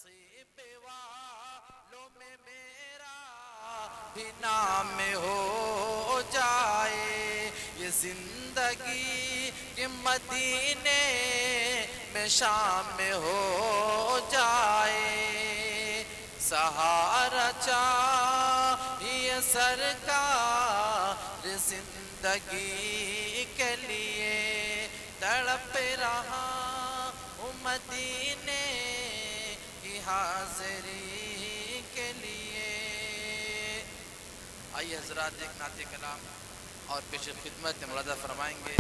نصیب والوں میں میرا بھی نام ہو جائے، یہ زندگی کے مدینے میں شام ہو جائے، سہارا چاہیے سرکار زندگی کے لیے، تڑپ رہا ہوں مدینے کی حاضری کے لیے۔ آئیے حضرات ایک نعت کلام اور پیش خدمت ملادہ فرمائیں گے۔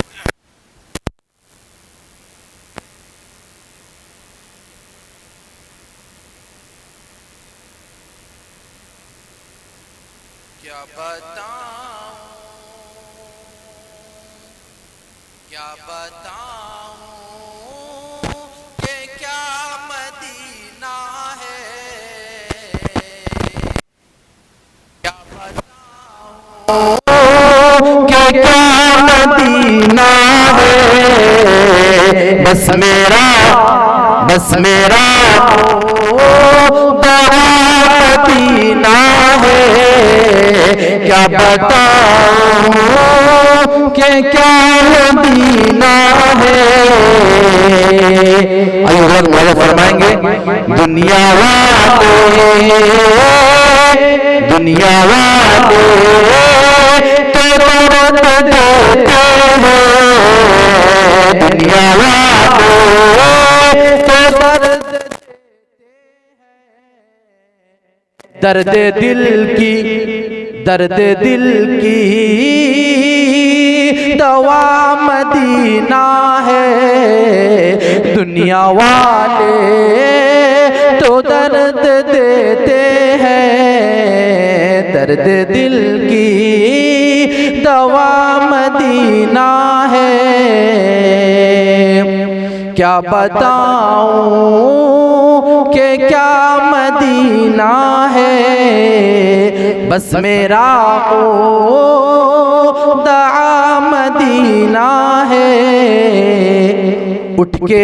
کیا بتاؤں کہ کیا مدینہ ہے، کیا بتاؤں کہ کیا مدینہ ہے، بس میرا مدینہ ہے، کیا بتاؤں کہ کیا مدینہ ہے۔ آئیے حضرت ملادہ فرمائیں گے۔ دنیا والے تو درد دیتے ہیں، دنیا والے تو درد دل کی دوا مدینہ ہے، دنیا والے تو درد دیتے ہیں، درد دل کی دوا مدینہ ہے۔ کیا بتاؤں کہ کیا مدینہ ہے، بس میرا مدعا مدینہ ہے۔ اٹھ کے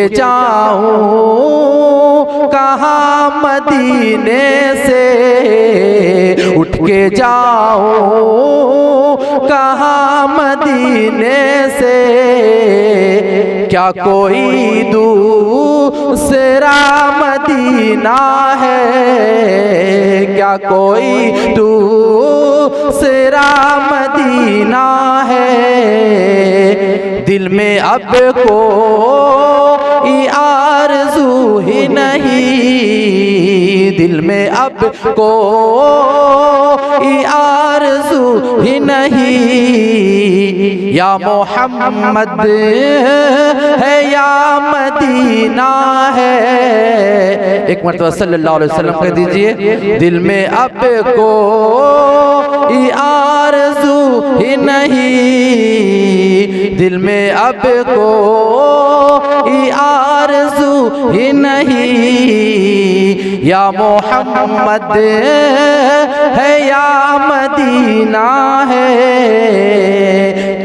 جاؤں کہاں مدینے سے، اٹھ کے جاؤں کہاں مدینے سے، کیا کوئی دوسرا مدینہ ہے، کیا کوئی دوسرا مدینہ ہے، دل میں اب کوئی آرزو ہی نہیں، دل میں اب کوئی آرزو ہی نہیں، یا محمد ہے یا مدینہ ہے۔ ایک مرتبہ صلی اللہ علیہ وسلم کہہ دیجئے، دل میں اب کوئی آرزو ہی نہیں، دل میں اب کوئی آرزو ہی نہیں، یا محمد ہے یا مدینہ ہے۔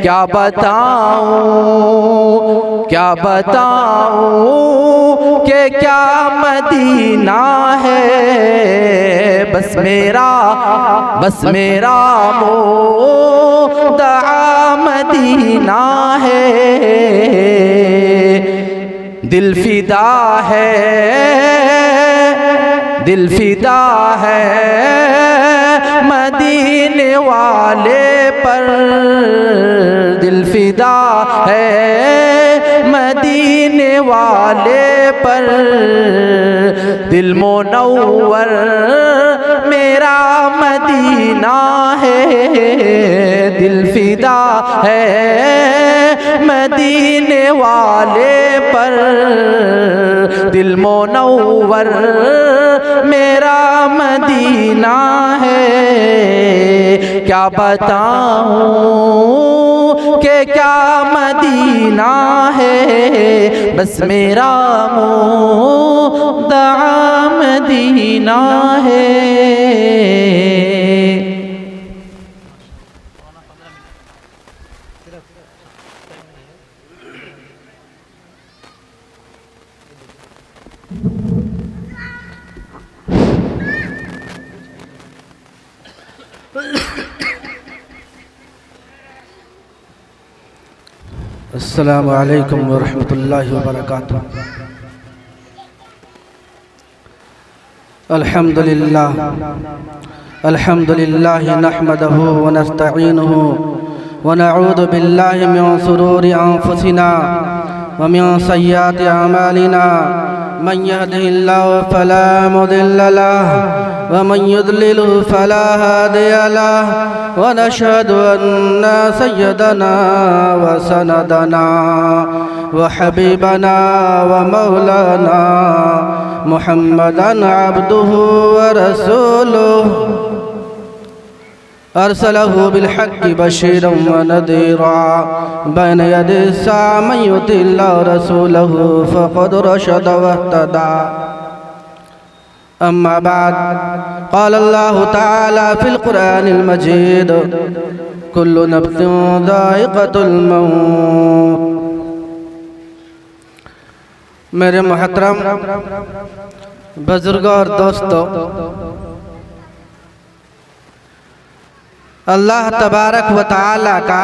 کیا بتاؤں کہ کیا مدینہ ہے، بس میرا مدعا مدینہ ہے۔ دل فدا ہے مدینے والے پر، دل فدا ہے مدینے والے پر، دل منور میرا مدینہ ہے، دل فدا ہے مدینے والے پر، دل منور میرا مدینہ ہے۔ کیا بتاؤں کہ کیا مدینہ ہے، بس میرا مدعا مدینہ ہے۔ السلام علیکم ورحمۃ اللہ وبرکاتہ۔ الحمد للہ نحمده ونستعینه ونعوذ باللہ من شرور انفسنا ومن سیئات اعمالنا، من يهده الله فلا مضل له ومن يضلل فلا هادي له، ونشهد أن سيدنا وسندنا وحبيبنا ومولانا محمدا عبده ورسوله، أرسله بالحق بشيرا ونذيرا بين يدي الساعة، من يطع الله ورسوله فقد رشد واهتدى. أما بعد، قال الله تعالى في القرآن المجيد: كل نفس ذائقة الموت. میرے محترم بزرگوں اور دوستوں، اللہ تبارک و تعالی کا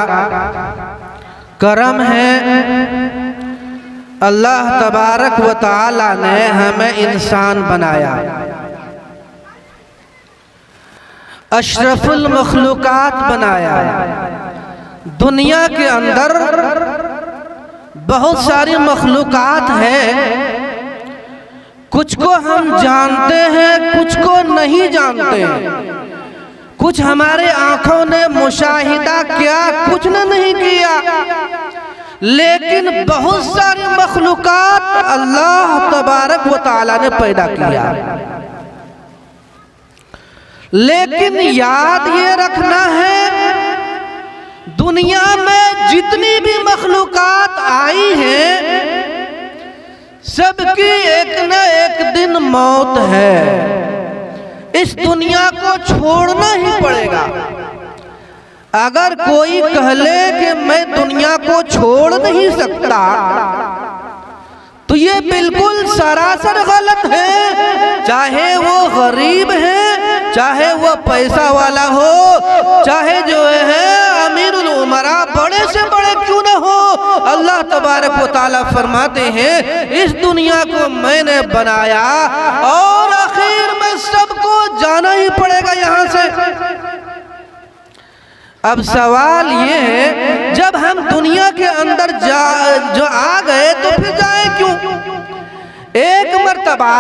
کرم ہے، اللہ تبارک و تعالی نے ہمیں انسان بنایا، اشرف المخلوقات بنایا۔ دنیا کے اندر بہت ساری مخلوقات ہیں، کچھ کو ہم جانتے ہیں، کچھ کو نہیں جانتے ہیں، کچھ ہمارے آنکھوں نے مشاہدہ کیا، کچھ نے نہیں کیا، لیکن بہت ساری مخلوقات اللہ تبارک و تعالی نے پیدا کیا۔ لیکن یاد یہ رکھنا ہے، دنیا میں جتنی بھی مخلوقات آئی ہیں، سب کی ایک نہ ایک دن موت ہے، اس دنیا کو چھوڑنا ہی پڑے گا۔ اگر کوئی کہہ لے کہ میں دنیا کو چھوڑ نہیں سکتا، تو یہ بالکل سراسر غلط ہے، چاہے وہ غریب ہے، چاہے وہ پیسہ والا ہو، چاہے جو ہے امیر العمراء بڑے سے بڑے کیوں نہ ہو۔ اللہ تبارک و تعالیٰ فرماتے ہیں اس دنیا کو میں نے بنایا اور آخر میں سب کو جانا ہی پڑے گا یہاں سے۔ اب سوال یہ ہے، جب ہم دنیا کے اندر جو آ گئے تو پھر جائیں کیوں؟ ایک مرتبہ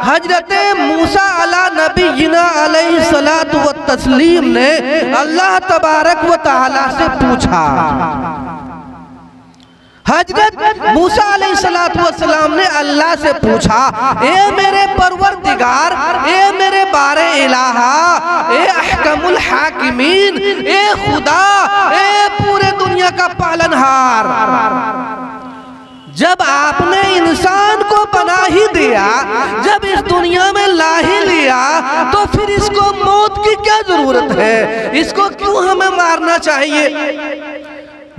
حضرت موسیٰ علیہ نبینا علیہ السلام نے اللہ تبارک و تعالیٰ سے پوچھا، حضرت موسیٰ علیہ السلام نے اللہ سے پوچھا، اے میرے پروردگار، اے میرے بار الہ، اے احکم الحاکمین، اے خدا، اے پورے دنیا کا پالنہار، جب آپ نے انسان کو بنا ہی دیا، جب اس دنیا میں لا ہی لیا، تو پھر اس کو موت کی کیا ضرورت ہے؟ اس کو کیوں ہمیں مارنا چاہیے؟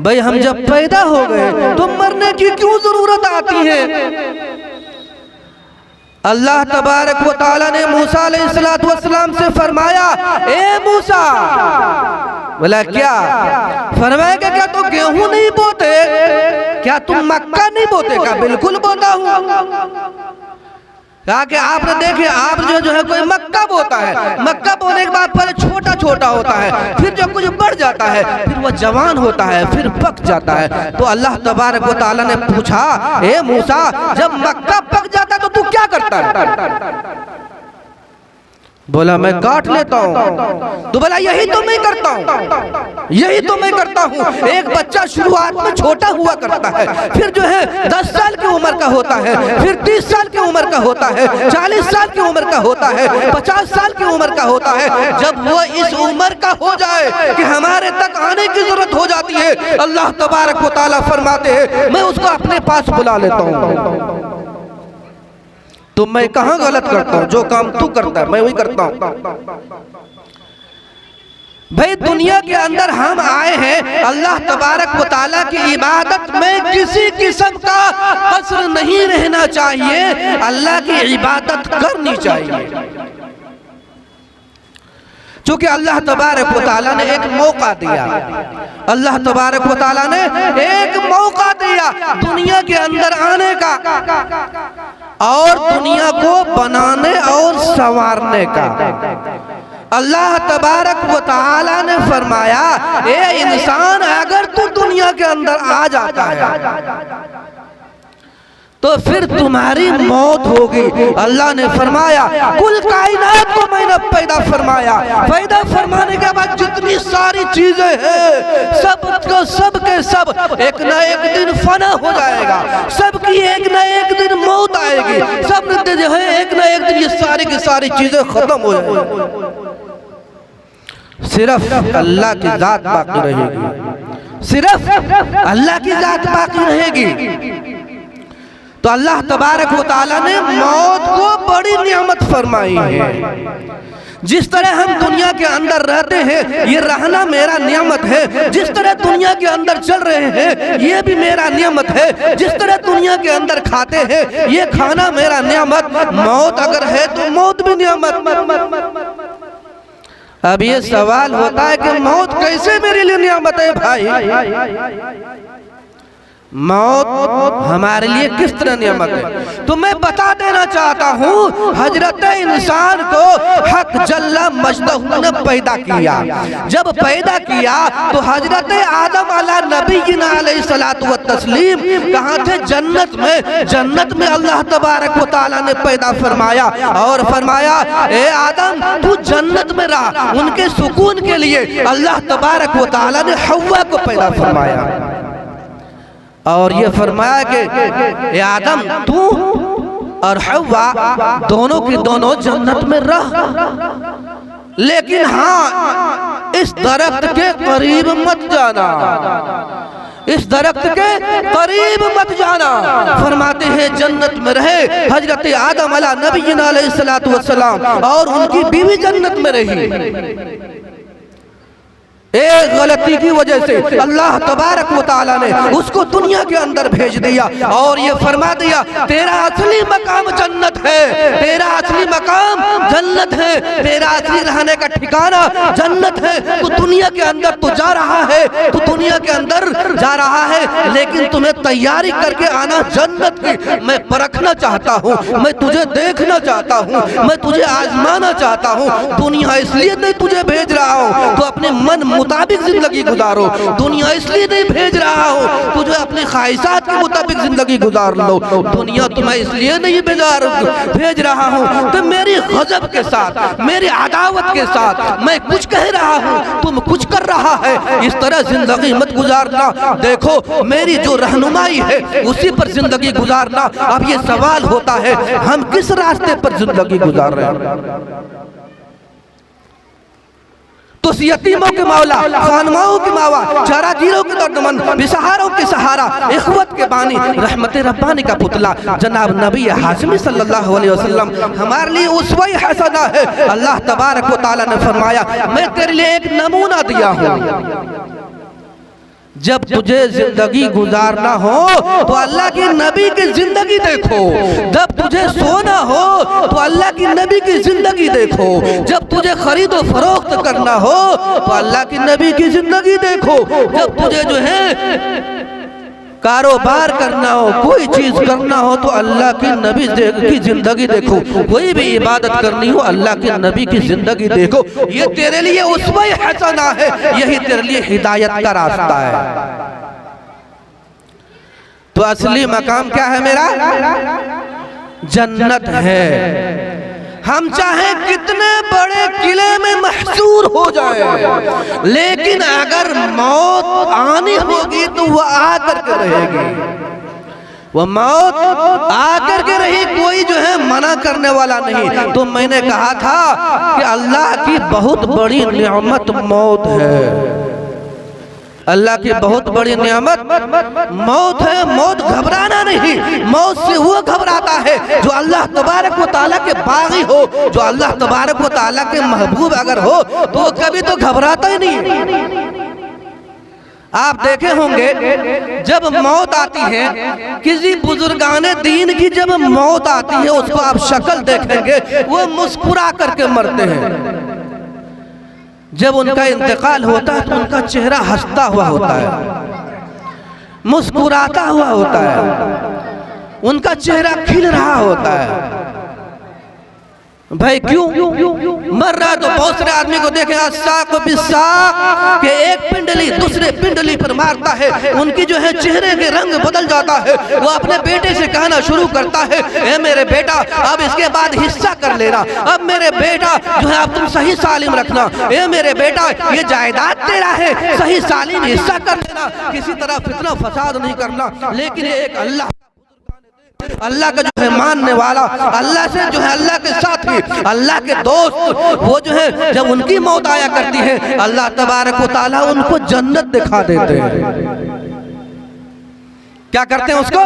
بھئی ہم جب پیدا ہو گئے تو مرنے کی کیوں ضرورت آتی ہے؟ اللہ تبارک و تعالیٰ نے موسیٰ علیہ السلام سے فرمایا، اے موسیٰ، بولا کیا؟ فرمایا کہ کیا تو گیہوں نہیں بوتے؟ کیا تم مکہ نہیں بوتے؟ کہا بالکل بوتا ہوں۔ کہا کہ آپ نے دیکھیں، آپ جو ہے کوئی مکہ بوتا ہے، مکہ بونے کے بعد پہلے چھوٹا چھوٹا ہوتا ہے، پھر جو کچھ بڑھ جاتا ہے، پھر وہ جوان ہوتا ہے، پھر پک جاتا ہے۔ تو اللہ تبارک و تعالیٰ نے پوچھا، اے موسیٰ، جب مکہ پک جاتا ہے تو کیا کرتا ہے؟ بولا میں کاٹ لیتا ہوں۔ تو بولا یہی تو میں کرتا ہوں، یہی تو میں کرتا ہوں۔ ایک بچہ شروعات میں چھوٹا ہوا کرتا ہے، پھر جو ہے 10 سال کی عمر کا ہوتا ہے، پھر 30 سال کی عمر کا ہوتا ہے، 40 سال کی عمر کا ہوتا ہے، 50 سال کی عمر کا ہوتا ہے۔ جب وہ اس عمر کا ہو جائے کہ ہمارے تک آنے کی ضرورت ہو جاتی ہے، اللہ تبارک و تعالیٰ فرماتے ہیں میں اس کو اپنے پاس بلا لیتا ہوں۔ تو میں کہاں غلط کرتا ہوں؟ جو کام تو کرتا ہے میں وہی کرتا ہوں۔ بھئی دنیا کے اندر ہم آئے ہیں، اللہ تبارک و تعالیٰ کی عبادت میں کسی قسم کا قصر نہیں رہنا چاہیے، اللہ کی عبادت کرنی چاہیے۔ چونکہ اللہ تبارک و تعالیٰ نے ایک موقع دیا، اللہ تبارک و تعالیٰ نے ایک موقع دیا دنیا کے اندر آنے کا اور دنیا کو بنانے اور سنوارنے کا۔ اللہ تبارک و تعالیٰ نے فرمایا اے انسان اگر تو دنیا کے اندر آ جاتا ہے تو پھر تمہاری موت ہوگی۔ اللہ نے فرمایا کل کائنات کو میں نے پیدا فرمایا، پیدا فرمانے کے بعد جتنی ساری چیزیں ہیں سب کے سب ایک نہ ایک دن فنا ہو جائے گا، سب کی ایک نہ ایک دن موت آئے گی، سب جو ہے ایک نہ ایک دن یہ ساری کی ساری چیزیں ختم ہو جائیں گی، صرف اللہ کی ذات باقی رہے گی، صرف اللہ کی ذات باقی رہے گی۔ تو اللہ تبارک و تعالیٰ نے موت کو بڑی نعمت فرمائی ہے۔ جس طرح ہم دنیا کے اندر رہتے ہیں یہ رہنا میرا نعمت ہے، جس طرح دنیا کے اندر چل رہے ہیں یہ بھی میرا نعمت ہے، جس طرح دنیا کے اندر کھاتے ہیں یہ کھانا میرا نعمت، موت اگر ہے تو موت بھی نعمت۔ اب یہ سوال ہوتا ہے کہ موت کیسے میرے لیے نعمت ہے بھائی؟ موت ہمارے لیے کس طرح نعمت ہے؟ تو میں بتا دینا چاہتا ہوں حضرت انسان کو حق جل مجدہ نے پیدا کیا، جب پیدا کیا تو حضرت آدم علیہ نبینا علیہ السلام کہاں تھے؟ جنت میں اللہ تبارک و تعالیٰ نے پیدا فرمایا اور فرمایا اے آدم تو جنت میں رہا۔ ان کے سکون کے لیے اللہ تبارک و تعالیٰ نے حوا کو پیدا فرمایا اور یہ فرمایا کہ اے آدم تو اور حوا دونوں کی دونوں جنت میں رہ، لیکن ہاں اس درخت کے قریب مت جانا، اس درخت کے قریب مت جانا۔ فرماتے ہیں جنت میں رہے حضرت آدم علیہ نبینا علیہ السلام اور ان کی بیوی جنت میں رہی۔ ایک غلطی کی وجہ سے اللہ تبارک و تعالیٰ نے اس کو دنیا کے اندر بھیج دیا اور یہ فرما دیا تیرا اصلی مقام جنت ہے، تیرا اصلی مقام جنت ہے، تیرا اصلی رہنے کا ٹھکانہ جنت ہے۔ تو دنیا کے اندر تو جا رہا ہے، تو دنیا کے اندر جا رہا ہے، لیکن تمہیں تیاری کر کے آنا جنت کی۔ میں پرکھنا چاہتا ہوں، میں تجھے دیکھنا چاہتا ہوں، میں تجھے آزمانا چاہتا ہوں۔ دنیا اس لیے نہیں تجھے بھیج رہا ہوں تو اپنے من مطابق زندگی گزارو، دنیا اس لیے نہیں بھیج رہا ہو تجھے اپنی خواہشات کے مطابق زندگی گزار لو، دنیا تمہیں اس لیے نہیں بھیج رہا ہوں تو میری غضب کے ساتھ، میری عداوت کے ساتھ میں کچھ کہہ رہا ہوں تم کچھ کر رہا ہے، اس طرح زندگی مت گزارنا۔ دیکھو میری جو رہنمائی ہے اسی پر زندگی گزارنا۔ اب یہ سوال ہوتا ہے ہم کس راستے پر زندگی گزار رہے ہیں؟ تو یتیموں کے مولا، خانماؤں کے ماوا، چاراگیروں کے دردمند، بسہاروں کے سہارا، اخوت کے بانی، رحمت ربانی کا پتلا جناب نبی ہاشمی صلی اللہ علیہ وسلم ہمارے لیے اسوہ حسنہ ہے۔ اللہ تبارک و تعالیٰ نے فرمایا میں تیرے لیے ایک نمونہ دیا ہوں، جب تجھے زندگی گزارنا ہو تو اللہ کی نبی کی زندگی دیکھو، جب تجھے سونا ہو تو اللہ کی نبی کی زندگی دیکھو، جب تجھے خرید و فروخت کرنا ہو تو اللہ کی نبی کی زندگی دیکھو، جب تجھے جو ہے کاروبار کرنا ہو، کوئی چیز کرنا ہو تو اللہ کی نبی کی زندگی دیکھو، کوئی بھی عبادت کرنی ہو اللہ کی نبی کی زندگی دیکھو۔ یہ تیرے لیے اسوہ حسنہ ہے، یہی تیرے لیے ہدایت کا راستہ ہے۔ تو اصلی مقام کیا ہے میرا؟ جنت ہے۔ ہم چاہیں کتنے بڑے قلعے میں محصور ہو جائیں، لیکن اگر موت آنی ہوگی تو وہ آ کر کے رہے گی، وہ موت آ کر کے رہی، کوئی جو ہے منع کرنے والا نہیں۔ تو میں نے کہا تھا کہ اللہ کی بہت بڑی نعمت موت ہے، اللہ کی بہت بڑی نعمت موت ہے۔ موت گھبرانا نہیں، موت سے وہ گھبراتا ہے جو اللہ تبارک و تعالیٰ کے باغی ہو، جو اللہ تبارک و تعالیٰ کے محبوب اگر ہو تو وہ کبھی تو گھبراتا ہی نہیں۔ آپ دیکھے ہوں گے جب موت آتی ہے کسی بزرگان دین کی، جب موت آتی ہے اس کو آپ شکل دیکھیں گے وہ مسکرا کر کے مرتے ہیں۔ جب ان کا انتقال ہوتا ہے تو ان کا چہرہ ہنستا ہوا ہوتا ہے، مسکراتا ہوا ہوتا ہے، ان کا چہرہ کھل رہا ہوتا ہے۔ بھائی کیوں؟ مر رہا تو بہت سارے آدمی کو دیکھیں الساق بالساق کہ ایک پنڈلی دوسرے پنڈلی پر مارتا ہے، ان کی جو ہے چہرے کے رنگ بدل جاتا ہے۔ وہ اپنے بیٹے سے کہنا شروع کرتا ہے اے میرے بیٹا اب اس کے بعد حصہ کر لینا، اب میرے بیٹا جو ہے اب تم صحیح سالم رکھنا، اے میرے بیٹا یہ جائیداد تیرا ہے صحیح سالم حصہ کر لینا، کسی طرح فتنہ فساد نہیں کرنا۔ لیکن ایک اللہ کا جو ہے ماننے والا، اللہ سے جو ہے اللہ کے ساتھی، اللہ کے دوست، وہ جو ہے جب ان کی موت آیا کرتی ہے اللہ تبارک و تعالیٰ ان کو جنت دکھا دیتے ہیں۔ کیا کرتے ہیں اس کو؟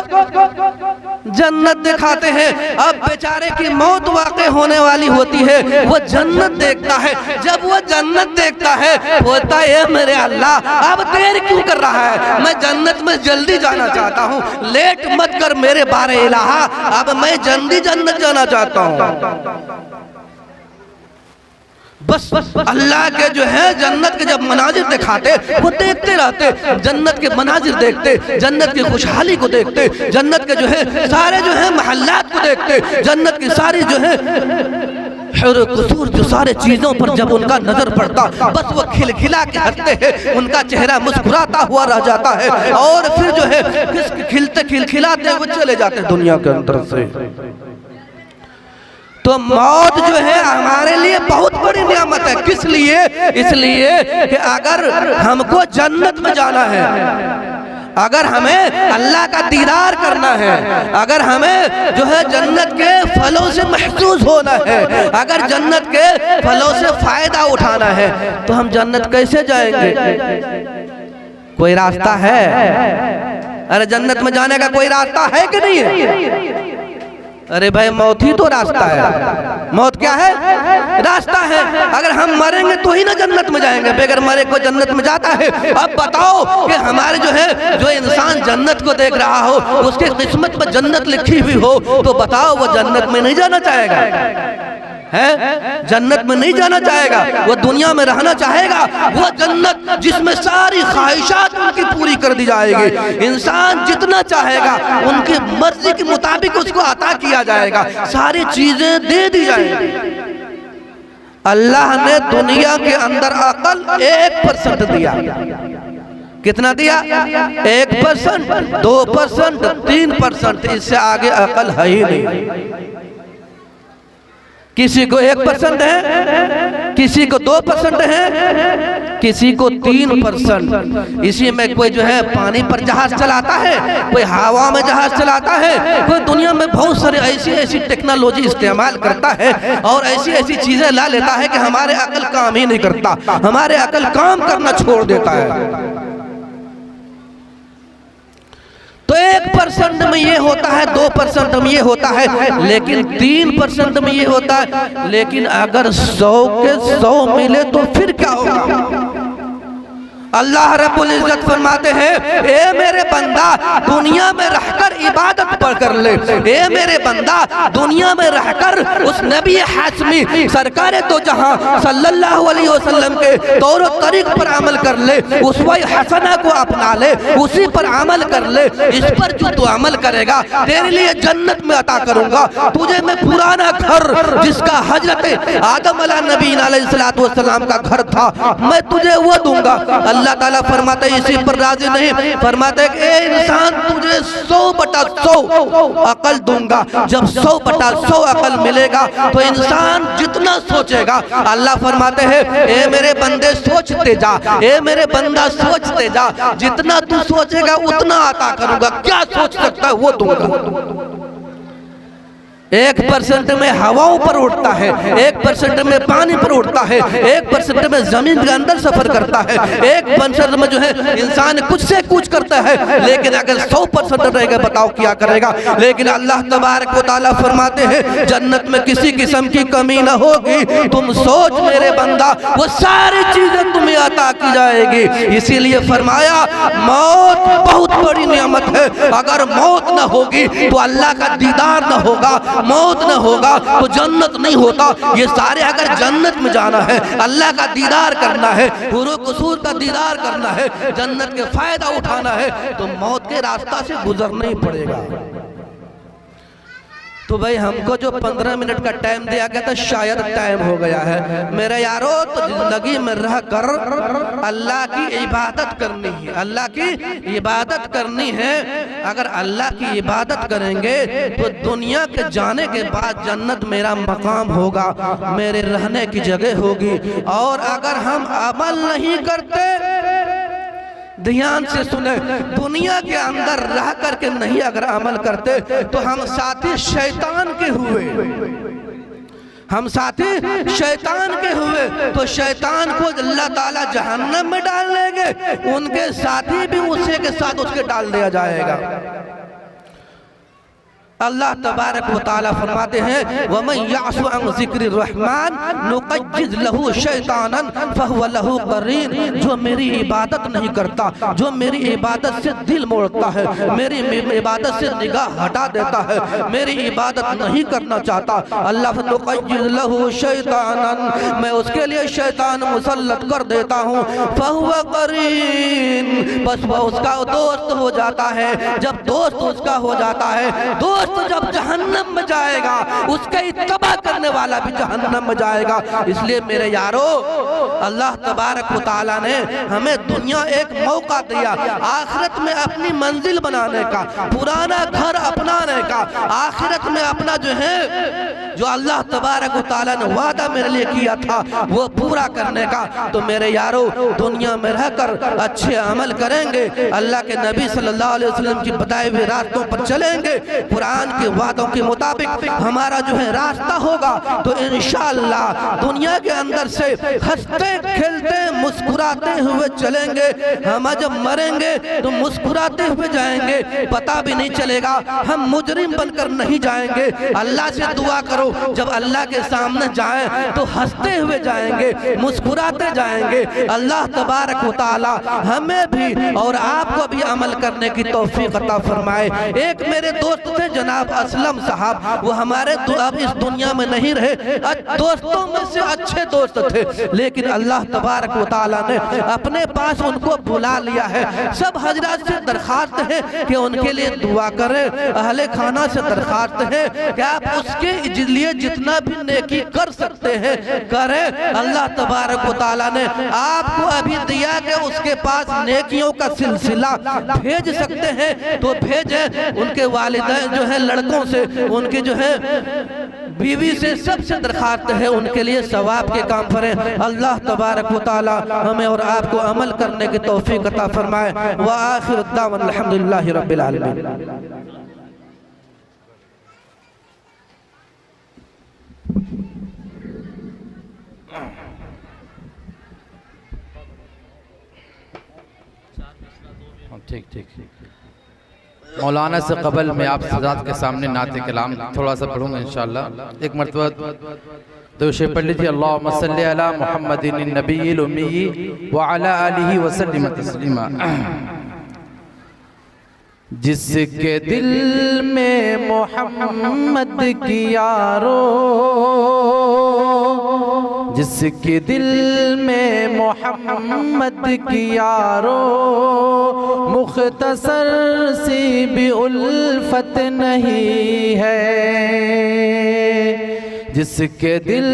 جنت دکھاتے ہیں۔ اب بیچارے کی موت واقع ہونے والی ہوتی ہے، وہ جنت دیکھتا ہے۔ جب وہ جنت دیکھتا ہے ہوتا ہے اے میرے اللہ اب دیر کیوں کر رہا ہے، میں جنت میں جلدی جانا چاہتا ہوں، لیٹ مت کر میرے بار الہا، اب میں جلدی جنت جانا چاہتا ہوں۔ بس اللہ کے جو ہے جنت کے جب مناظر دکھاتے وہ دیکھتے رہتے، جنت کے مناظر دیکھتے، جنت کی خوشحالی کو دیکھتے، جنت کے جو ہے سارے جو ہے محلات کو دیکھتے، جنت کی ساری جو ہے حور قصور جو سارے چیزوں پر جب ان کا نظر پڑتا بس وہ کھلکھلا کے ہنستے ہیں، ان کا چہرہ مسکراتا ہوا رہ جاتا ہے، اور پھر جو ہے کھلتے کھلکھلاتے وہ چلے جاتے دنیا کے اندر سے۔ تو موت جو ہے ہمارے لیے بہت بڑی نعمت ہے۔ کس لیے؟ اس لیے کہ اگر ہم کو جنت میں جانا ہے، اگر ہمیں اللہ کا دیدار کرنا ہے، اگر ہمیں جو ہے جنت کے پھلوں سے محظوظ ہونا ہے، اگر جنت کے پھلوں سے فائدہ اٹھانا ہے تو ہم جنت کیسے جائیں گے؟ کوئی راستہ ہے؟ ارے جنت میں جانے کا کوئی راستہ ہے کہ نہیں ہے؟ ارے بھائی موت ہی تو راستہ ہے۔ موت کیا ہے؟ راستہ ہے۔ اگر ہم مریں گے تو ہی نہ جنت میں جائیں گے، بغیر مرے کو جنت میں جاتا ہے۔ اب بتاؤ کہ ہمارے جو ہے جو انسان جنت کو دیکھ رہا ہو، اس کے قسمت میں جنت لکھی ہوئی ہو، تو بتاؤ وہ جنت میں نہیں جانا چاہے گا؟ جنت میں نہیں جانا چاہے گا، وہ دنیا میں رہنا چاہے گا۔ وہ جنت جس میں ساری خواہشات ان کی پوری کر دی جائے گی، انسان جتنا چاہے گا ان کی مرضی کے مطابق اس کو عطا کیا جائے گا، ساری چیزیں دے دی جائیں گی۔ اللہ نے دنیا کے اندر عقل 1% دیا۔ کتنا دیا؟ 1%، 2%، 3%، اس سے آگے عقل ہے ہی نہیں۔ کسی کو 1% ہے، کسی کو 2% ہے، کسی کو 3%۔ اسی میں کوئی جو ہے پانی پر جہاز چلاتا ہے، کوئی ہوا میں جہاز چلاتا ہے، کوئی دنیا میں بہت سارے ایسی ٹیکنالوجی استعمال کرتا ہے اور ایسی چیزیں لا لیتا ہے کہ ہمارے عقل کام ہی نہیں کرتا، ہمارے عقل کام کرنا چھوڑ دیتا ہے۔ تو 1% میں یہ ہوتا ہے، 2% میں یہ ہوتا ہے، لیکن 3% میں یہ ہوتا ہے۔ لیکن اگر 100 کے 100 ملے تو پھر کیا ہوگا؟ اللہ رب العزت فرماتے ہیں اے میرے بندہ دنیا میں رہ کر عبادت پر کر لے، اے میرے بندہ دنیا میں رہ کر اس نبی حاشمی سرکار دو جہاں صلی اللہ علیہ وسلم کے طور و طریق پر عمل کر لے، اسوہ حسنہ کو اپنا لے، اسی پر عمل کر لے۔ اس پر جو تو عمل کرے گا تیرے لیے جنت میں عطا کروں گا، تجھے میں پرانا گھر جس کا حضرت آدم علیہ نبی علیہ السلام کا گھر تھا میں تجھے وہ دوں گا۔ اللہ تعالیٰ فرماتے ہیں اسی پر راضی نہیں، فرماتے ہیں کہ اے انسان تجھے 100/100 عقل دوں گا۔ جب 100/100 عقل ملے گا تو انسان جتنا سوچے گا، اللہ فرماتے ہیں اے میرے بندے سوچتے جا، اے میرے بندہ سوچتے جا، جتنا تو سوچے گا اتنا عطا کروں گا، کیا سوچ سکتا ہے وہ دوں گا۔ 1% میں ہواؤں پر اٹھتا ہے، 1% میں پانی پر اٹھتا ہے، 1% میں زمین کے اندر سفر کرتا ہے، 1% میں جو ہے انسان کچھ سے کچھ کرتا ہے، لیکن اگر 100% رہے گا بتاؤ کیا کرے گا؟ لیکن اللہ تبارک و تعالیٰ فرماتے ہیں جنت میں کسی قسم کی کمی نہ ہوگی، تم سوچ میرے بندہ وہ ساری چیزیں تمہیں عطا کی جائے گی۔ اسی لیے فرمایا موت بہت بڑی نعمت ہے، اگر موت نہ ہوگی تو اللہ کا دیدار نہ ہوگا، موت نہ ہوگا تو جنت نہیں ہوتا۔ یہ سارے اگر جنت میں جانا ہے، اللہ کا دیدار کرنا ہے، حور و قصور کا دیدار کرنا ہے، جنت کے فائدہ اٹھانا ہے تو موت کے راستہ سے گزرنا ہی پڑے گا۔ تو بھئی ہم کو جو 15 منٹ کا ٹائم دیا گیا تھا شاید ٹائم ہو گیا ہے۔ میرے یارو تو زندگی میں رہ کر اللہ کی عبادت کرنی ہے، اللہ کی عبادت کرنی ہے۔ اگر اللہ کی عبادت کریں گے تو دنیا کے جانے کے بعد جنت میرا مقام ہوگا، میرے رہنے کی جگہ ہوگی۔ اور اگر ہم عمل نہیں کرتے، دھیان سے سنیں، دنیا کے اندر رہ کر کے نہیں اگر عمل کرتے تو ہم ساتھی شیطان کے ہوئے، ہم ساتھی شیطان کے ہوئے تو شیطان کو اللہ تعالیٰ جہنم میں ڈال لیں گے، ان کے ساتھی بھی اسی کے ساتھ اس کے ڈال دیا جائے گا۔ اللہ تبارک و تعالیٰ فرماتے ہیں وَمَنْ يَعْصُ عَنْ ذِكْرِ الرَّحْمَنِ نُقَيِّضْ لَهُ شَيْطَانًا فَهُوَ لَهُ قَرِينٌ۔ جو میری عبادت نہیں کرتا، جو میری عبادت سے دل موڑتا ہے، میری عبادت سے نگاہ ہٹا دیتا ہے، میری عبادت نہیں کرنا چاہتا، اللہ نُقَيِّضْ لَهُ شَيْطَانًا، میں اس کے لیے شیطان مسلط کر دیتا ہوں، فَهُوَ قَرِينٌ، بس وہ اس کا دوست ہو جاتا ہے۔ جب دوست اس کا ہو جاتا ہے، دوست جب جہنم میں جائے گا، اس کا اتباع کرنے والا بھی جہنم میں جائے گا۔ اس لیے میرے یارو، اللہ تبارک و تعالیٰ نے ہمیں دنیا ایک موقع دیا آخرت میں اپنی منزل بنانے کا، پرانا گھر اپنانے کا، آخرت میں اپنا جو اللہ تبارک و تعالیٰ نے وعدہ میرے لیے کیا تھا وہ پورا کرنے کا۔ تو میرے یارو، دنیا میں رہ کر اچھے عمل کریں گے، اللہ کے نبی صلی اللہ علیہ وسلم کی بتائے ہوئے راستوں پر چلیں گے، قرآن کے وعدوں کے مطابق ہمارا راستہ ہوگا تو انشاءاللہ دنیا کے اندر سے ہنستے کھیلتے مسکراتے ہوئے چلیں گے۔ ہم جب مریں گے تو مسکراتے ہوئے جائیں گے، پتہ بھی نہیں چلے گا، ہم مجرم بن کر نہیں جائیں گے۔ اللہ سے دعا کرو جب اللہ کے سامنے جائیں تو ہنستے ہوئے جائیں گے، مسکراتے جائیں گے۔ اللہ تبارک و تعالی ہمیں بھی اور آپ کو بھی عمل کرنے کی توفیق عطا فرمائے۔ ایک میرے دوست تھے جناب اسلم صاحب، وہ ہمارے اب اس دنیا میں نہیں رہے، دوستوں میں سے اچھے دوست تھے، لیکن اللہ تبارک و تعالیٰ نے اپنے پاس ان کو بلا لیا ہے۔ سب حضرات سے درخواست ہے کہ ان کے لیے دعا کریں، اہل خانہ سے درخواست ہے کہ آپ اس کے لیے جتنا بھی نیکی کر سکتے ہیں کریں۔ اللہ تبارک و تعالیٰ نے آپ کو ابھی دیا کہ اس کے پاس نیکیوں کا سلسلہ بھیج سکتے ہیں تو بھیجیں۔ ان کے والدین لڑکوں سے، ان کی بیوی سے، سب سے درخواست ہے ان کے لیے ثواب کے کام کریں۔ اللہ تبارک و تعالی ہمیں اور آپ کو عمل کرنے کی توفیق عطا فرمائے۔ وآخر الدعوان الحمدللہ رب العالمین۔ ٹھیک مولانا سے قبل میں آپ حضرات کے سامنے نعت کلام تھوڑا سا پڑھوں گا انشاءاللہ۔ ایک مرتبہ تو شیئر پڑھ لیجیے، اللہم صلی علی محمد النبی الامی وعلی آلہ وسلم تسلیما۔ جس کے دل میں محمد کی یارو، جس کے دل میں محمد کی یارو، مختصر سی بھی الفت نہیں ہے۔ جس کے دل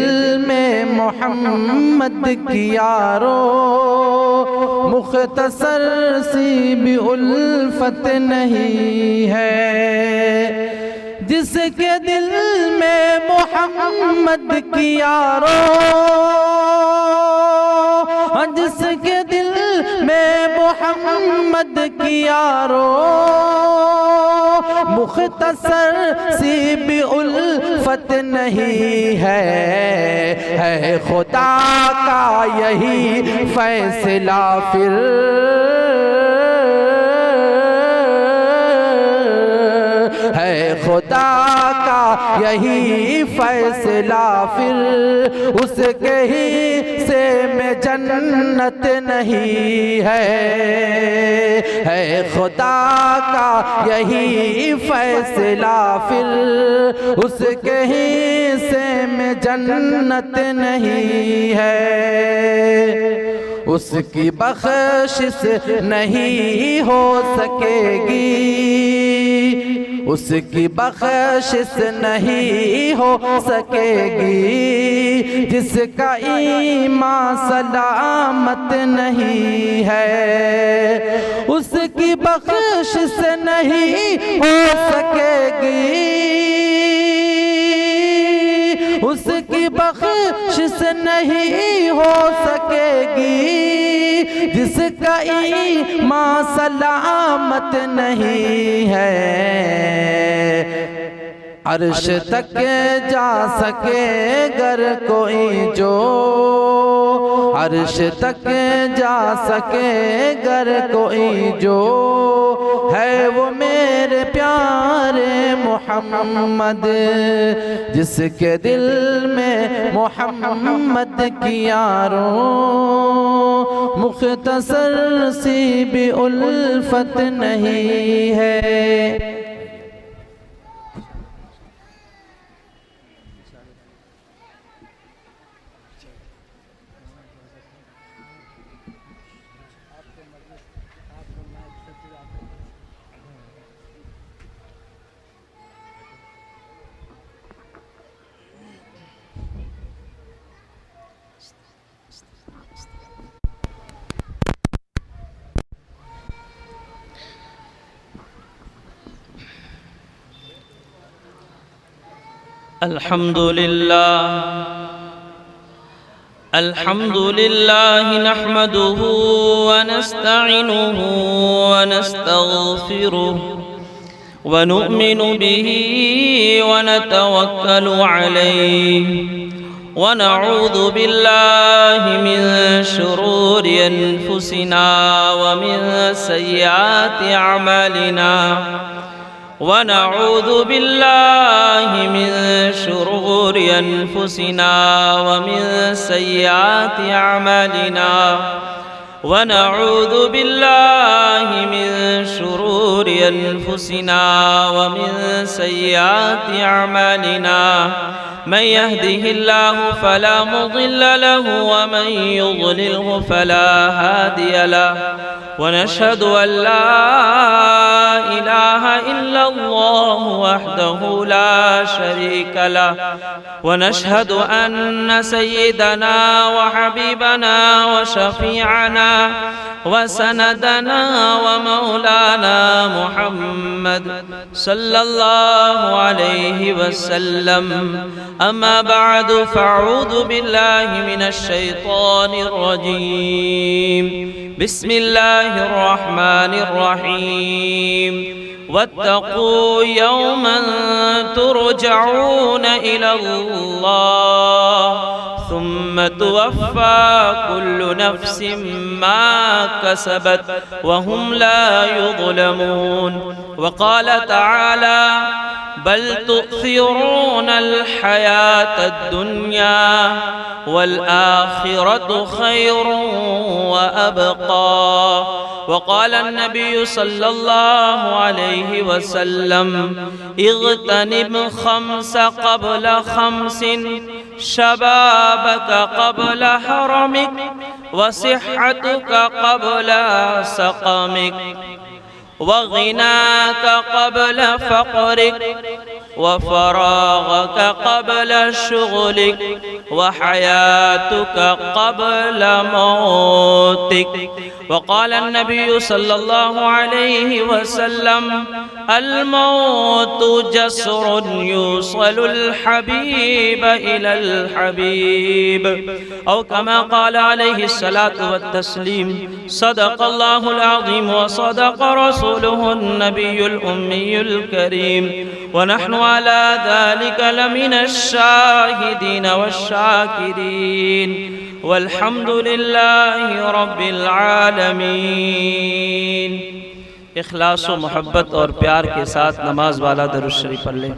میں محمد کی یارو، مختصر سی بھی الفت نہیں ہے۔ جس کے دل میں محمد کی یارو، جس کے دل میں محمد کی یارو، مختصر سی بھی الفت نہیں ہے خدا کا یہی فیصلہ پھر ہے خدا کا یہی فیصلہ، پھر اس کے حصے میں جنت نہیں ہے خدا کا یہی فیصلہ، پھر اس کے حصے میں جنت نہیں ہے، اس کی بخشش نہیں ہو سکے گی، اس کی بخشش نہیں ہو سکے گی، جس کا ایمان سلامت نہیں ہے، اس کی بخشش نہیں ہو سکے گی، اس کی بخشش نہیں ہو سکے گی، جس کا ایمان سلامت نہیں ہے، عرش تک جا سکے گر کوئی جو، عرش تک جا سکے گر کوئی جو، ہے وہ میرے پیارے محمد، جس کے دل میں محمد کی یاروں مختصر سی بھی الفت نہیں ہے۔ الحمد لله نحمده ونستعينه ونستغفره ونؤمن به ونتوكل عليه ونعوذ بالله من شرور أنفسنا ومن سيئات أعمالنا ونعوذ بالله من شرور أنفسنا ومن سيئات أعمالنا ونعوذ بالله من شرور أنفسنا ومن سيئات أعمالنا من يهده الله فلا مضل له ومن يضلله فلا هادي له ونشهد أن لا إله إلا الله وحده لا شريك له ونشهد أن سيدنا وحبيبنا وشفيعنا وسندنا ومولانا محمد صلى الله عليه وسلم أما بعد فأعوذ بالله من الشيطان الرجيم بسم الله الرحمن الرحيم واتقوا يوما ترجعون إلى الله ثم توفى كل نفس ما كسبت وهم لا يظلمون وقال تعالى بل تؤثرون الحياة الدنيا والآخرة خير وأبقى وقال النبي صلى الله عليه وسلم اغتنم خمس قبل خمس شبابك قبل حرمك وصحتك قبل سقمك وغناك قبل فقرك وفراغك قبل شغلك وحياتك قبل موتك وقال النبي صلى الله عليه وسلم الموت جسر يوصل الحبيب إلى الحبيب أو كما قال عليه الصلاة والتسليم صدق الله العظيم وصدق رسوله النبي الأمي الكريم ونحن على ذلك لمن الشاهدين والشاكرين والحمد لله رب العالمين اخلاص و محبت اور پیار کے ساتھ نماز والا درود شریف پڑھ لیں۔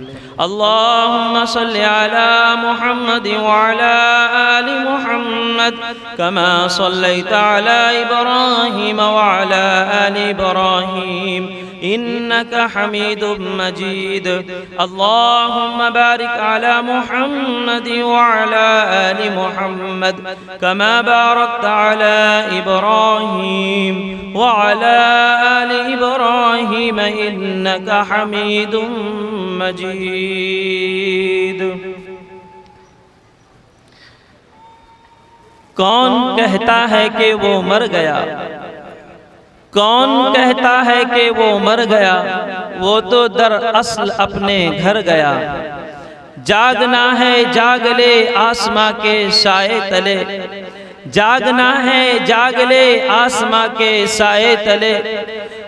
اللہم صلی علی محمد وعلی آل محمد کما صلیت علی ابراہیم وعلی آل ابراہیم انکا حمید مجید۔ اللہم بارک علی محمد وعلی آل محمد کما بارکت علی ابراہیم وعلی آل ابراہیم انکا حمید مجید۔ کون کہتا ہے کہ وہ مر گیا؟ کون کہتا ہے کہ وہ مر گیا؟ وہ تو در اصل اپنے گھر گیا۔ جاگنا ہے جاگ لے آسماں کے سائے تلے، جاگنا ہے جاگ لے آسماں کے سائے تلے،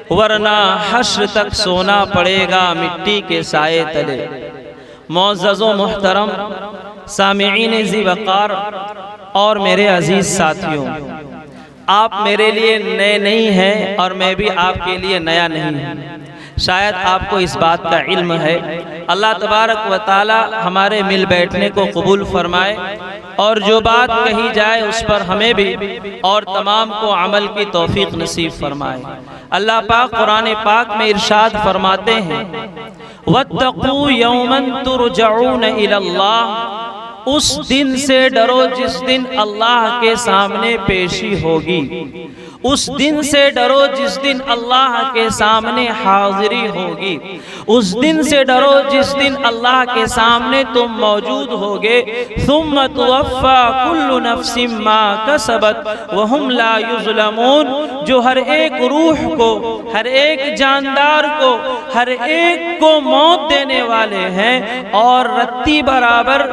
ورنہ حشر تک سونا پڑے گا مٹی کے سائے تلے۔ معزز و محترم سامعین ذی وقار اور میرے عزیز ساتھیوں، آپ میرے لیے نئے نہیں ہیں اور میں بھی آپ کے لیے نیا نہیں ہوں۔ شاید آپ کو اس بات کا علم ہے۔ اللہ تبارک و تعالی ہمارے مل بیٹھنے کو قبول فرمائے اور جو بات کہی جائے اس پر ہمیں بھی اور تمام کو عمل کی توفیق نصیب فرمائے۔ اللہ پاک قرآن پاک میں ارشاد فرماتے ہیں وَاتَّقُوا يَوْمًا تُرْجَعُونَ إِلَى اللَّهِ، اس دن سے ڈرو جس دن اللہ کے سامنے پیشی ہوگی، اس دن سے ڈرو جس دن اللہ کے سامنے حاضری ہوگی، اس دن سے ڈرو جس دن اللہ کے سامنے تم موجود ہوگے۔ ثم توفی کل نفس ما کسبت وہم لا یظلمون، جو ہر ایک روح کو، ہر ایک جاندار کو، ہر ایک کو موت دینے والے ہیں اور رتی برابر،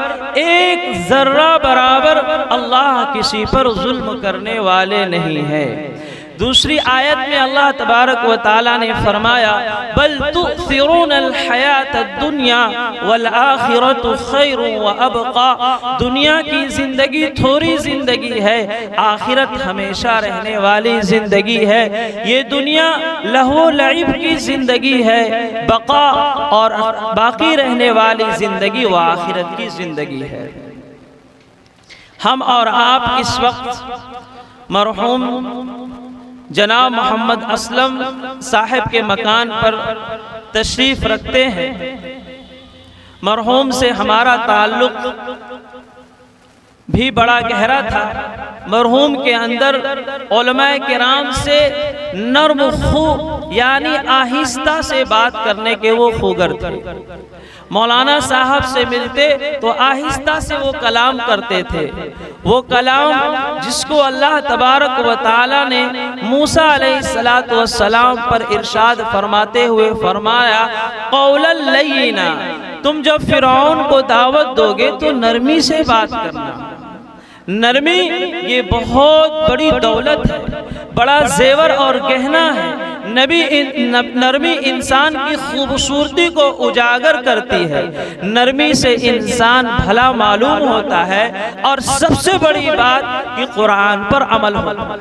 ایک ذرہ برابر اللہ کسی پر ظلم کرنے والے نہیں ہیں۔ دوسری آیت میں اللہ تبارک و تعالی نے فرمایا بل تؤثرون الحیات الدنیا والآخرت خیر وابقا، دنیا کی زندگی تھوڑی زندگی ہے، آخرت ہمیشہ رہنے والی زندگی ہے۔ یہ دنیا لہو لعب کی زندگی ہے، بقا اور باقی رہنے والی زندگی وہ آخرت کی زندگی ہے۔ ہم اور آپ اس وقت مرحوم جناب محمد اسلم صاحب کے مکان پر تشریف رکھتے ہیں۔ مرحوم سے ہمارا تعلق بھی بڑا گہرا تھا۔ مرحوم کے اندر علماء کرام سے نرم خو یعنی آہستہ سے بات کرنے کے وہ خوگر تھے۔ مولانا صاحب سے ملتے تو آہستہ سے وہ کلام کرتے تھے، وہ کلام جس کو اللہ تبارک و تعالی نے موسیٰ علیہ السلام پر ارشاد فرماتے ہوئے فرمایا قولا لینا، تم جب فرعون کو دعوت دو گے تو نرمی سے بات کرنا۔ نرمی یہ بہت بڑی دولت ہے، بڑا زیور اور گہنا ہے۔ نرمی انسان کی خوبصورتی کو اجاگر کرتی ہے، نرمی سے انسان بھلا معلوم ہوتا ہے، اور سب سے بڑی بات کہ قرآن پر عمل ہوتا ہے۔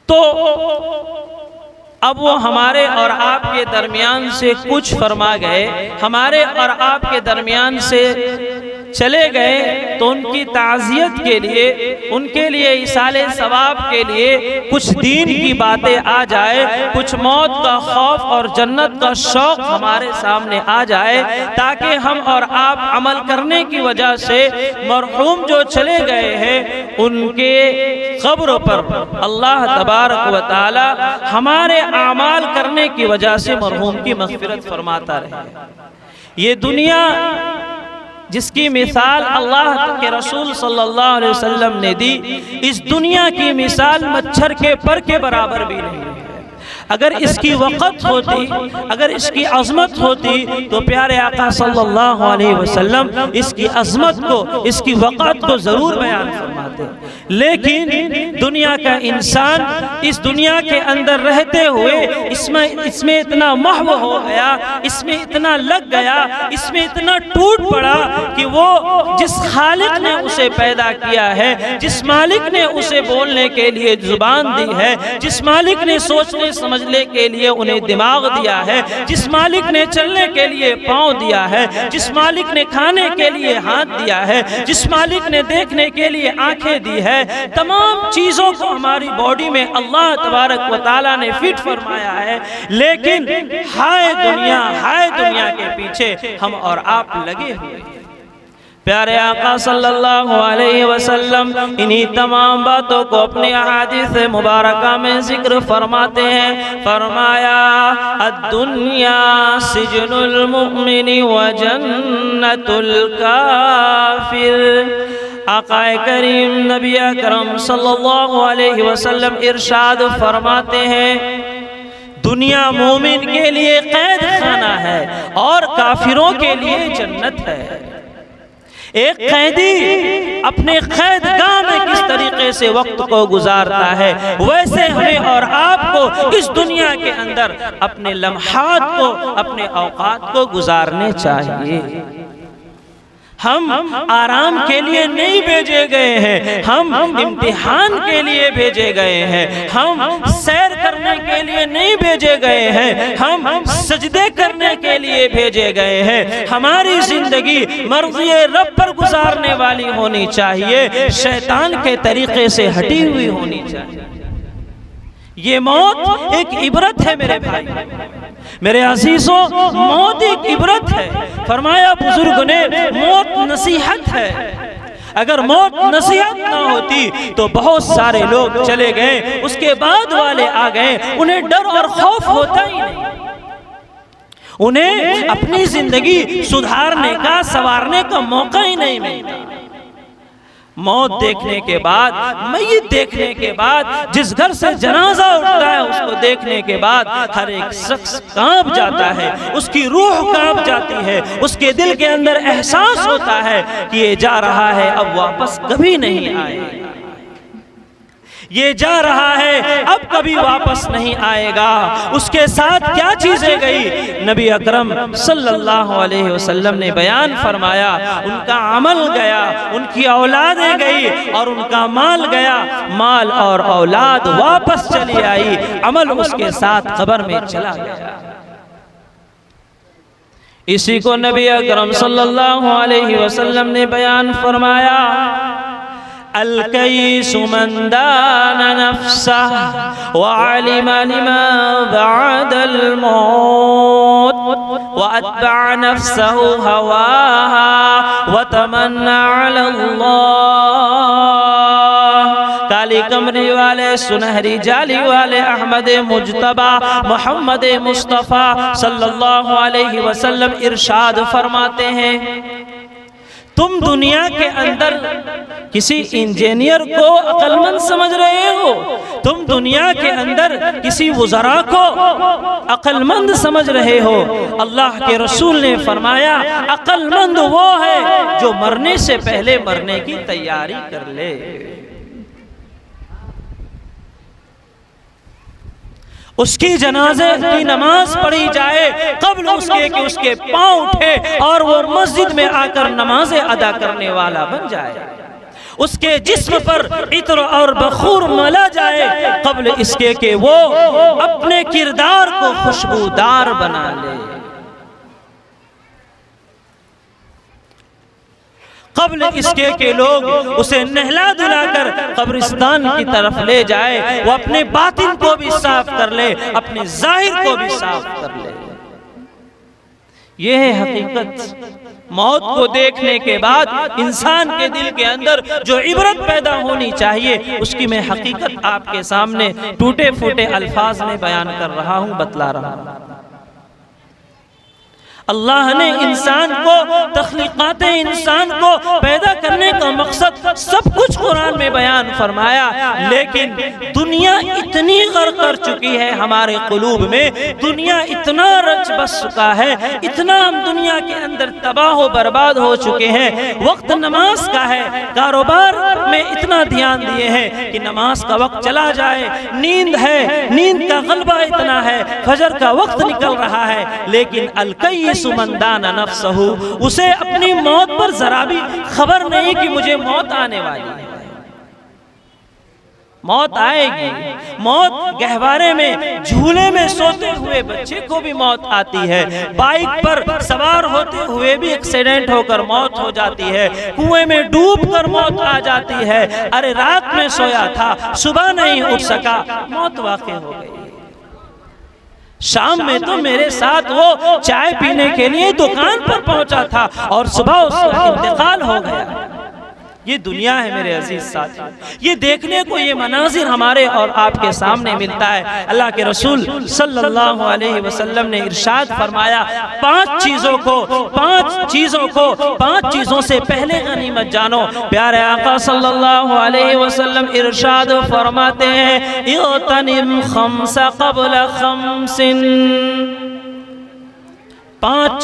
تو اب وہ ہمارے اور آپ کے درمیان سے کچھ فرما گئے، ہمارے اور آپ کے درمیان سے چلے گئے، تو ان کی تعزیت کے لیے، ان کے لیے ایصال ثواب کے لیے کچھ دین کی باتیں آ جائے، کچھ موت کا خوف اور جنت کا شوق ہمارے سامنے آ جائے، تاکہ ہم اور آپ عمل کرنے کی وجہ سے مرحوم جو چلے گئے ہیں ان کے قبر پر اللہ تبارک و تعالی ہمارے اعمال کرنے کی وجہ سے مرحوم کی مغفرت فرماتا رہے۔ یہ دنیا جس کی مثال اللہ کے رسول صلی اللہ علیہ وسلم نے دی، اس دنیا کی مثال مچھر کے پر کے برابر بھی نہیں ہے۔ اگر اس کی وقت ہوتی، اگر اس کی عظمت ہوتی تو پیارے آقا صلی اللہ علیہ وسلم اس کی عظمت کو، اس کی وقت کو ضرور بیان فرماتے، لیکن دنیا کا انسان اس دنیا کے اندر رہتے ہوئے اس میں اتنا محو ہو گیا، اس میں اتنا لگ گیا، اس میں اتنا ٹوٹ پڑا کہ وہ جس خالق نے اسے پیدا کیا ہے، جس مالک نے اسے بولنے کے لیے زبان دی ہے، جس مالک نے سوچنے سمجھنے کے لیے انہیں دماغ دیا ہے، جس مالک نے چلنے کے لیے پاؤں دیا ہے، جس مالک نے کھانے کے لیے ہاتھ دیا ہے، جس مالک نے دیکھنے کے لیے آنکھیں دی ہے، تمام چیزوں کو ہماری باڈی میں اللہ تبارک و تعالیٰ نے فٹ فرمایا ہے، لیکن ہائے دنیا کے پیچھے ہم اور آپ لگے ہوئے ہیں۔ پیارے آقا صلی اللہ علیہ وسلم انہی تمام باتوں کو اپنی احادیث مبارکہ میں ذکر فرماتے ہیں۔ فرمایا الدنیا سجن المؤمن وجنت الکافر۔ آقا کریم نبی اکرم صلی اللہ علیہ وسلم ارشاد فرماتے ہیں دنیا مومن کے لیے قید خانہ ہے اور کافروں کے لیے جنت ہے۔ ایک قیدی اپنے قید گاہ میں کس طریقے سے وقت کو گزارتا ہے، ویسے ہمیں اور آپ کو اس دنیا کے اندر اپنے لمحات کو، اپنے اوقات کو گزارنے چاہیے۔ ہم آرام کے لیے نہیں بھیجے گئے ہیں، ہم امتحان کے لیے بھیجے گئے ہیں، ہم سیر کرنے کے لیے نہیں بھیجے گئے ہیں، ہم سجدے کرنے کے لیے بھیجے گئے ہیں۔ ہماری زندگی مرضی رب پر گزارنے والی ہونی چاہیے، شیطان کے طریقے سے ہٹی ہوئی ہونی چاہیے۔ یہ موت ایک عبرت ہے میرے بھائی، میرے عزیزوں، موت ایک عبرت ہے۔ فرمایا بزرگ نے موت نصیحت ہے۔ اگر موت نصیحت نہ ہوتی تو بہت سارے لوگ چلے گئے، اس کے بعد والے آ گئے، انہیں ڈر اور خوف ہوتا ہی نہیں، انہیں اپنی زندگی سدھارنے کا، سنوارنے کا موقع ہی نہیں ملتا۔ موت دیکھنے کے بعد، میت دیکھنے کے بعد، جس گھر سے جنازہ اٹھتا ہے اس کو دیکھنے کے بعد ہر ایک شخص کانپ جاتا ہے، اس کی روح کانپ جاتی ہے، اس کے دل کے اندر احساس ہوتا ہے کہ یہ جا رہا ہے اب واپس کبھی نہیں آئے گا، یہ جا رہا ہے اب کبھی واپس نہیں آئے گا۔ اس کے ساتھ کیا چیزیں گئی؟ نبی اکرم صلی اللہ علیہ وسلم نے بیان فرمایا ان کا عمل گیا، ان کی اولادیں گئی اور ان کا مال گیا، مال اور اولاد واپس چلی آئی، عمل اس کے ساتھ قبر میں چلا گیا۔ اسی کو نبی اکرم صلی اللہ علیہ وسلم نے بیان فرمایا الکیس من دان نفسه وعلم لما بعد الموت واتبع نفسه هواها وتمنى على الله۔ کالی کمری والے، سنہری جالی والے، احمد مجتبی محمد مصطفیٰ صلی اللہ علیہ وسلم ارشاد فرماتے ہیں تم دنیا کے اندر کسی انجینئر کو عقل مند سمجھ رہے ہو، تم دنیا کے اندر کسی وزراء کو عقل مند سمجھ رہے ہو، اللہ کے رسول نے فرمایا عقل مند وہ ہے جو مرنے سے پہلے مرنے کی تیاری کر لے۔ اس کی جنازے کی نماز پڑھی جائے قبل اس کے کہ اس کے پاؤں اٹھے اور وہ مسجد میں آ کر نمازیں ادا کرنے والا بن جائے، اس کے جسم پر عطر اور بخور ملا جائے قبل اس کے کہ وہ اپنے کردار کو خوشبودار بنا لے، قبل اس کے کہ لوگ اسے نہلا دھلا کر قبرستان کی طرف لے جائے، وہ اپنے باطن کو بھی صاف کر لے، اپنے ظاہر کو بھی صاف کر لے۔ یہ ہے حقیقت۔ موت کو دیکھنے کے بعد انسان کے دل کے اندر جو عبرت پیدا ہونی چاہیے اس کی میں حقیقت آپ کے سامنے ٹوٹے پھوٹے الفاظ میں بیان کر رہا ہوں، بتلا رہا ہوں۔ اللہ نے انسان کو، تخلیقات انسان کو پیدا کرنے کا مقصد سب کچھ قرآن میں بیان فرمایا، لیکن دنیا اتنی غرق کر چکی ہے ہمارے قلوب میں، دنیا اتنا رچ بس چکا ہے، اتنا ہم دنیا کے اندر تباہ و برباد ہو چکے ہیں، وقت نماز کا ہے، کاروبار میں اتنا دھیان دیے ہیں کہ نماز کا وقت چلا جائے، نیند ہے، نیند کا غلبہ اتنا ہے، فجر کا وقت نکل رہا ہے، لیکن الکیس من دان نفسہ، اسے اپنی موت پر ذرا بھی خبر نہیں کہ مجھے موت آنے والی ہے، موت آئے گی، موت گہوارے میں جھولے میں سوتے ہوئے بچے کو بھی موت آتی ہے، بائک پر سوار ہوتے ہوئے بھی ایکسیڈنٹ ہو کر موت ہو جاتی ہے، کنویں میں ڈوب کر موت آ جاتی ہے، ارے رات میں سویا تھا صبح نہیں اٹھ سکا، موت واقع ہو گئی۔ شام میں تو میرے ساتھ وہ چائے پینے کے لیے دکان پر پہنچا تھا اور صبح اس کا انتقال ہو گیا۔ یہ دنیا ہے میرے عزیز ساتھی، یہ دیکھنے کو یہ مناظر ہمارے اور آپ کے سامنے ملتا ہے۔ اللہ کے رسول صلی اللہ علیہ وسلم نے ارشاد فرمایا، پانچ چیزوں سے پہلے غنیمت جانو۔ پیارے آقا صلی اللہ علیہ وسلم ارشاد فرماتے ہیں، اغتنم خمس قبل خمس، پانچ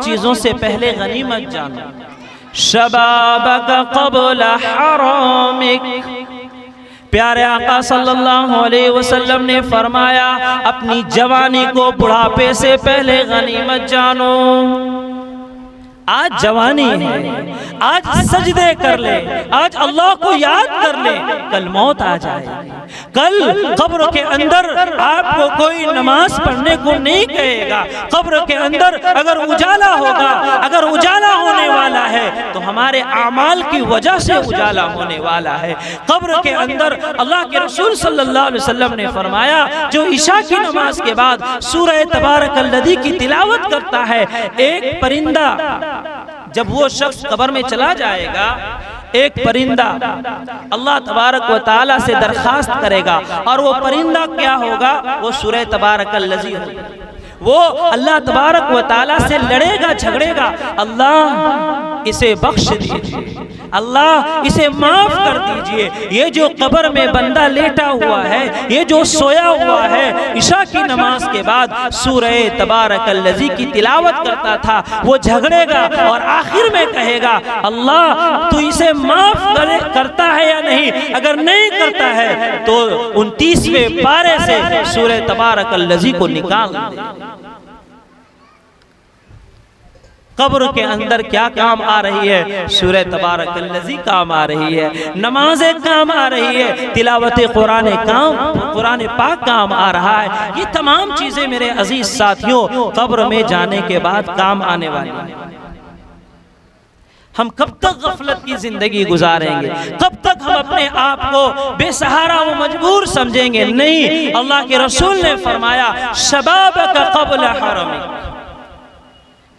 چیزوں سے پہلے غنیمت جانو۔ شبابک قبل حرامک، پیارے آقا صلی اللہ علیہ وسلم نے فرمایا اپنی جوانی کو بڑھاپے سے پہلے غنیمت جانو۔ آج جوانی ہے، آج سجدے کر لے، آج اللہ کو یاد کر لے، کل موت آ جائے گی، کل قبر کے اندر آپ کو کوئی نماز پڑھنے کو نہیں کہے گا، قبر کے اندر اگر اجالا ہوگا، اگر اجالا ہونے والا ہے تو ہمارے اعمال کی وجہ سے اجالا ہونے والا ہے۔ قبر کے اندر اللہ کے رسول صلی اللہ علیہ وسلم نے فرمایا، جو عشاء کی نماز کے بعد سورہ تبارک الذی کی تلاوت کرتا ہے، ایک پرندہ جب وہ شخص قبر میں چلا جائے گا، ایک پرندہ اللہ تبارک و تعالی سے درخواست کرے گا، اور وہ پرندہ کیا ہوگا؟ وہ سورہ تبارک الذی ہوگا، وہ اللہ تبارک و تعالی سے لڑے گا، جھگڑے گا، اللہ اسے بخش دیجئے، اللہ اسے معاف کر دیجئے، یہ جو قبر میں بندہ لیٹا ہوا ہے، یہ جو سویا ہوا ہے، عشاء کی نماز کے بعد سورہ تبارک الذی کی تلاوت کرتا تھا، وہ جھگڑے گا اور آخر میں کہے گا، اللہ تو اسے معاف کرتا ہے یا نہیں؟ اگر نہیں کرتا ہے تو 29ویں پارے سے سورہ تبارک الذی کو نکال دے۔ قبر کے اندر کیا کام آ رہی ہے؟ سورہ تبارک الذی کام آ رہی ہے، نمازیں کام آ رہی ہے، تلاوت قرآن پاک کام آ رہا ہے۔ یہ تمام چیزیں میرے عزیز ساتھیوں قبر میں جانے کے بعد کام آنے والی ہیں۔ ہم کب تک غفلت کی زندگی گزاریں گے؟ کب تک ہم اپنے آپ کو بے سہارا و مجبور سمجھیں گے؟ نہیں، اللہ کے رسول نے فرمایا، شبابک قبل حرمک،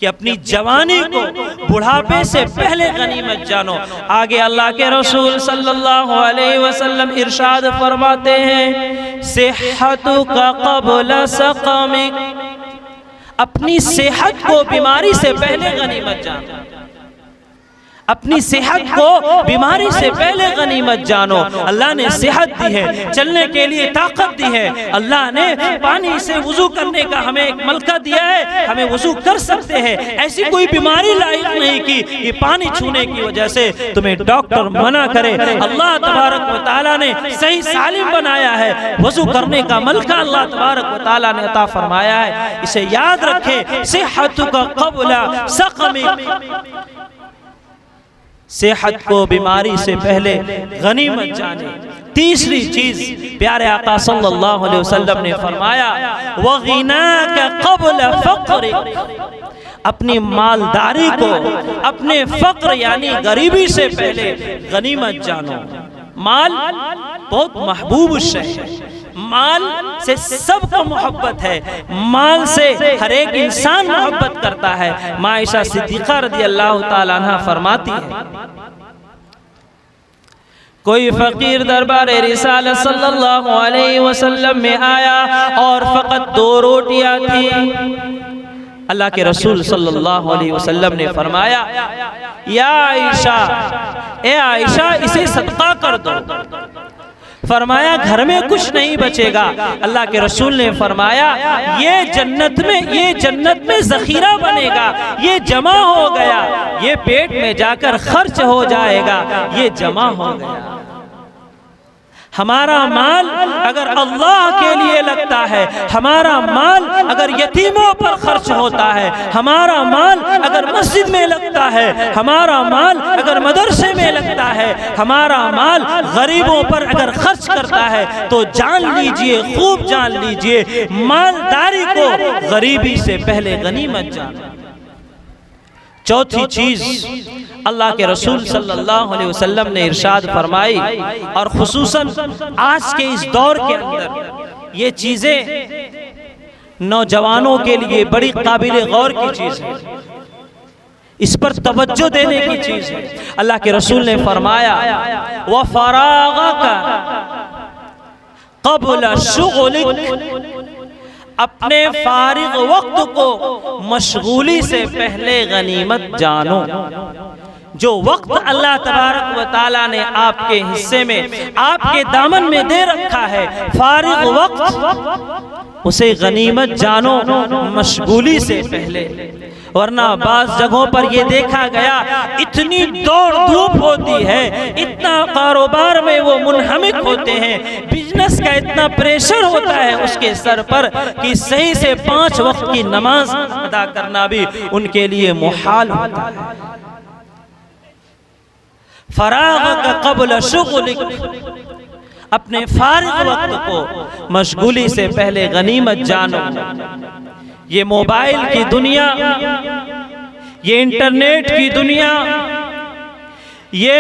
کہ اپنی جوانی کو بڑھاپے سے پہلے غنیمت جانو۔ آگے اللہ کے رسول صلی اللہ علیہ وسلم ارشاد فرماتے ہیں، صحتک قبل سقمک، اپنی صحت کو بیماری سے پہلے غنیمت جانو، اپنی صحت کو بیماری سے پہلے غنیمت جانو۔ اللہ نے صحت دی ہے، چلنے کے لیے طاقت دی ہے، اللہ نے پانی سے وضو کرنے کا ہمیں ایک ملکہ دیا ہے، ہمیں وضو کر سکتے ہیں، ایسی کوئی بیماری لاحق نہیں کی یہ پانی چھونے کی وجہ سے تمہیں ڈاکٹر منع کرے۔ اللہ تبارک و تعالیٰ نے صحیح سالم بنایا ہے، وضو کرنے کا ملکہ اللہ تبارک و تعالیٰ نے عطا فرمایا ہے، اسے یاد رکھیں، صحتک قبل سقمک، صحت کو بیماری سے پہلے غنیمت جانے۔ تیسری چیز پیارے آقا صلی اللہ علیہ وسلم نے فرمایا، وَغِنَاكَ قَبْلَ فَقْرِكَ، اپنی مالداری کو اپنے فقر یعنی غریبی سے پہلے غنیمت جانو۔ مال بہت محبوب شے ہے، مال سے سب کو محبت ہے، مال سے ہر ایک انسان محبت کرتا ہے۔ عائشہ صدیقہ رضی اللہ تعالیٰ عنہ فرماتی ہے، کوئی فقیر دربار رسالت صلی اللہ علیہ وسلم میں آیا اور فقط 2 روٹیاں تھیں، اللہ کے رسول صلی اللہ علیہ وسلم نے فرمایا یا عائشہ، اے عائشہ اسے صدقہ کر دو۔ فرمایا گھر میں کچھ نہیں بچے گا۔ اللہ کے رسول نے فرمایا یہ جنت میں ذخیرہ بنے گا، یہ جمع ہو گیا، یہ پیٹ میں جا کر خرچ ہو جائے گا، یہ جمع ہو گیا۔ ہمارا مال اگر اللہ کے لیے لگتا ہے، ہمارا مال اگر یتیموں پر خرچ ہوتا ہے، ہمارا مال اگر مسجد میں لگتا ہے، ہمارا مال اگر مدرسے میں لگتا ہے، ہمارا مال غریبوں پر اگر خرچ کرتا ہے، تو جان لیجئے، خوب جان لیجئے، مالداری کو غریبی سے پہلے غنیمت جانا۔ چوتھی چیز اللہ کے رسول صلی اللہ علیہ وسلم نے ارشاد فرمائی، اور خصوصاً آج کے اس دور کے اندر یہ چیزیں نوجوانوں کے لیے بڑی قابل غور کی چیز ہے، اس پر توجہ دینے کی چیز ہے۔ اللہ کے رسول نے فرمایا وَفَرَاغَكَ قَبْلَ شُغْلِكَ، اپنے فارغ وقت کو مشغولی سے پہلے غنیمت جانو۔ جو وقت اللہ تبارک و تعالیٰ نے آپ کے حصے میں، آپ کے دامن میں دے رکھا ہے، فارغ وقت اسے غنیمت جانو مشغولی سے پہلے۔ ورنہ بعض جگہوں پر یہ دیکھا گیا اتنی دوڑ دھوپ ہوتی ہے، اتنا کاروبار میں وہ منہمک ہوتے ہیں، بزنس کا اتنا پریشر ہوتا ہے اس کے سر پر کہ صحیح سے 5 وقت کی نماز ادا کرنا بھی ان کے لیے محال ہوتا ہے۔ فراغک قبل شغلک، اپنے فارغ وقت کو مشغولی سے پہلے غنیمت جانو۔ یہ موبائل کی دنیا، یہ انٹرنیٹ کی دنیا، یہ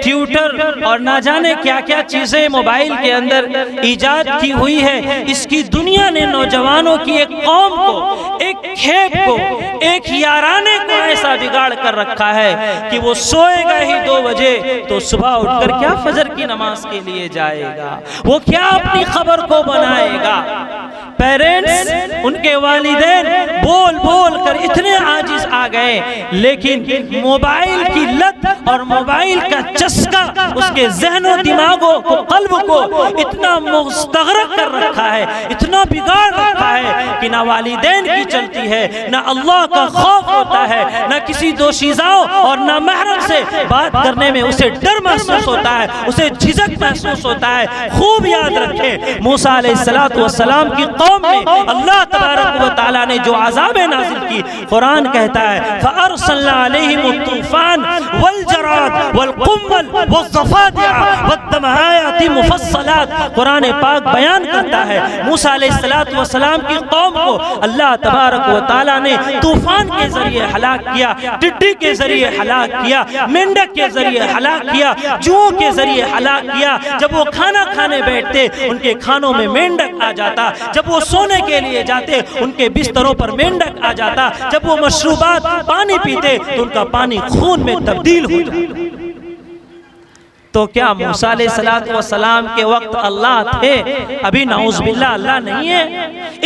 ٹیوٹر اور نہ جانے کیا کیا چیزیں موبائل کے اندر ایجاد کی ہوئی ہے، اس کی دنیا نے نوجوانوں کی ایک قوم کو، ایک کھیپ کو، ایک یارانے کو ایسا بگاڑ کر رکھا ہے کہ وہ سوئے گا ہی 2 بجے تو صبح اٹھ کر کیا فجر کی نماز کے لیے جائے گا، وہ کیا اپنی خبر کو بنائے گا۔ پیرنٹس، ان کے والدین بول بول کر اتنے عاجز آ گئے، لیکن موبائل کی لت اور موبائل کا چسکا اس کے ذہن و دماغوں کو، قلب کو اتنا مستغرق کر رکھا ہے، اتنا بگاڑ رکھا ہے کہ نہ والدین کی چلتی ہے، نہ اللہ کا خوف ہوتا ہے، نہ کسی دوشیزاؤں اور نہ محرم سے بات کرنے میں اسے ڈر محسوس ہوتا ہے، اسے جھجک محسوس ہوتا ہے۔ خوب یاد رکھیں موسیٰ علیہ السلام کی قوم میں اللہ تبارک و تعالیٰ نے جو عذاب نازل کی، قرآن کہتا ہے فَأَرْسَلْنَا عَلَيْهِمُ الطُّوفَانَ وَالْجَرَادَ وَالْقُمَّلَ وَالضَّفَادِعَ وَالدَّمَ آیَاتٍ مُفَصَّلَاتٍ۔ قرآن پاک بیان کرتا ہے موسیٰ علیہ السلام کی قوم کو اللہ تبارک و تعالیٰ نے طوفان کے ذریعے ہلاک کیا، ٹڈی کے ذریعے ہلاک کیا، مینڈک کے ذریعے ہلاک کیا، جوؤں کے ذریعے ہلاک کیا۔ جب وہ کھانا کھانے بیٹھتے ان کے کھانوں میں مینڈک آ جاتا، جب وہ سونے کے لیے جاتے ان کے بستروں پر مینڈک آ جاتا، جب وہ مشروبات پانی پیتے تو ان کا پانی خون میں تبدیل ہو جاتا۔ تو کیا موسیٰ علیہ السلام کے وقت اللہ تھے؟ ابھی نعوذ باللہ اللہ نہیں ہے،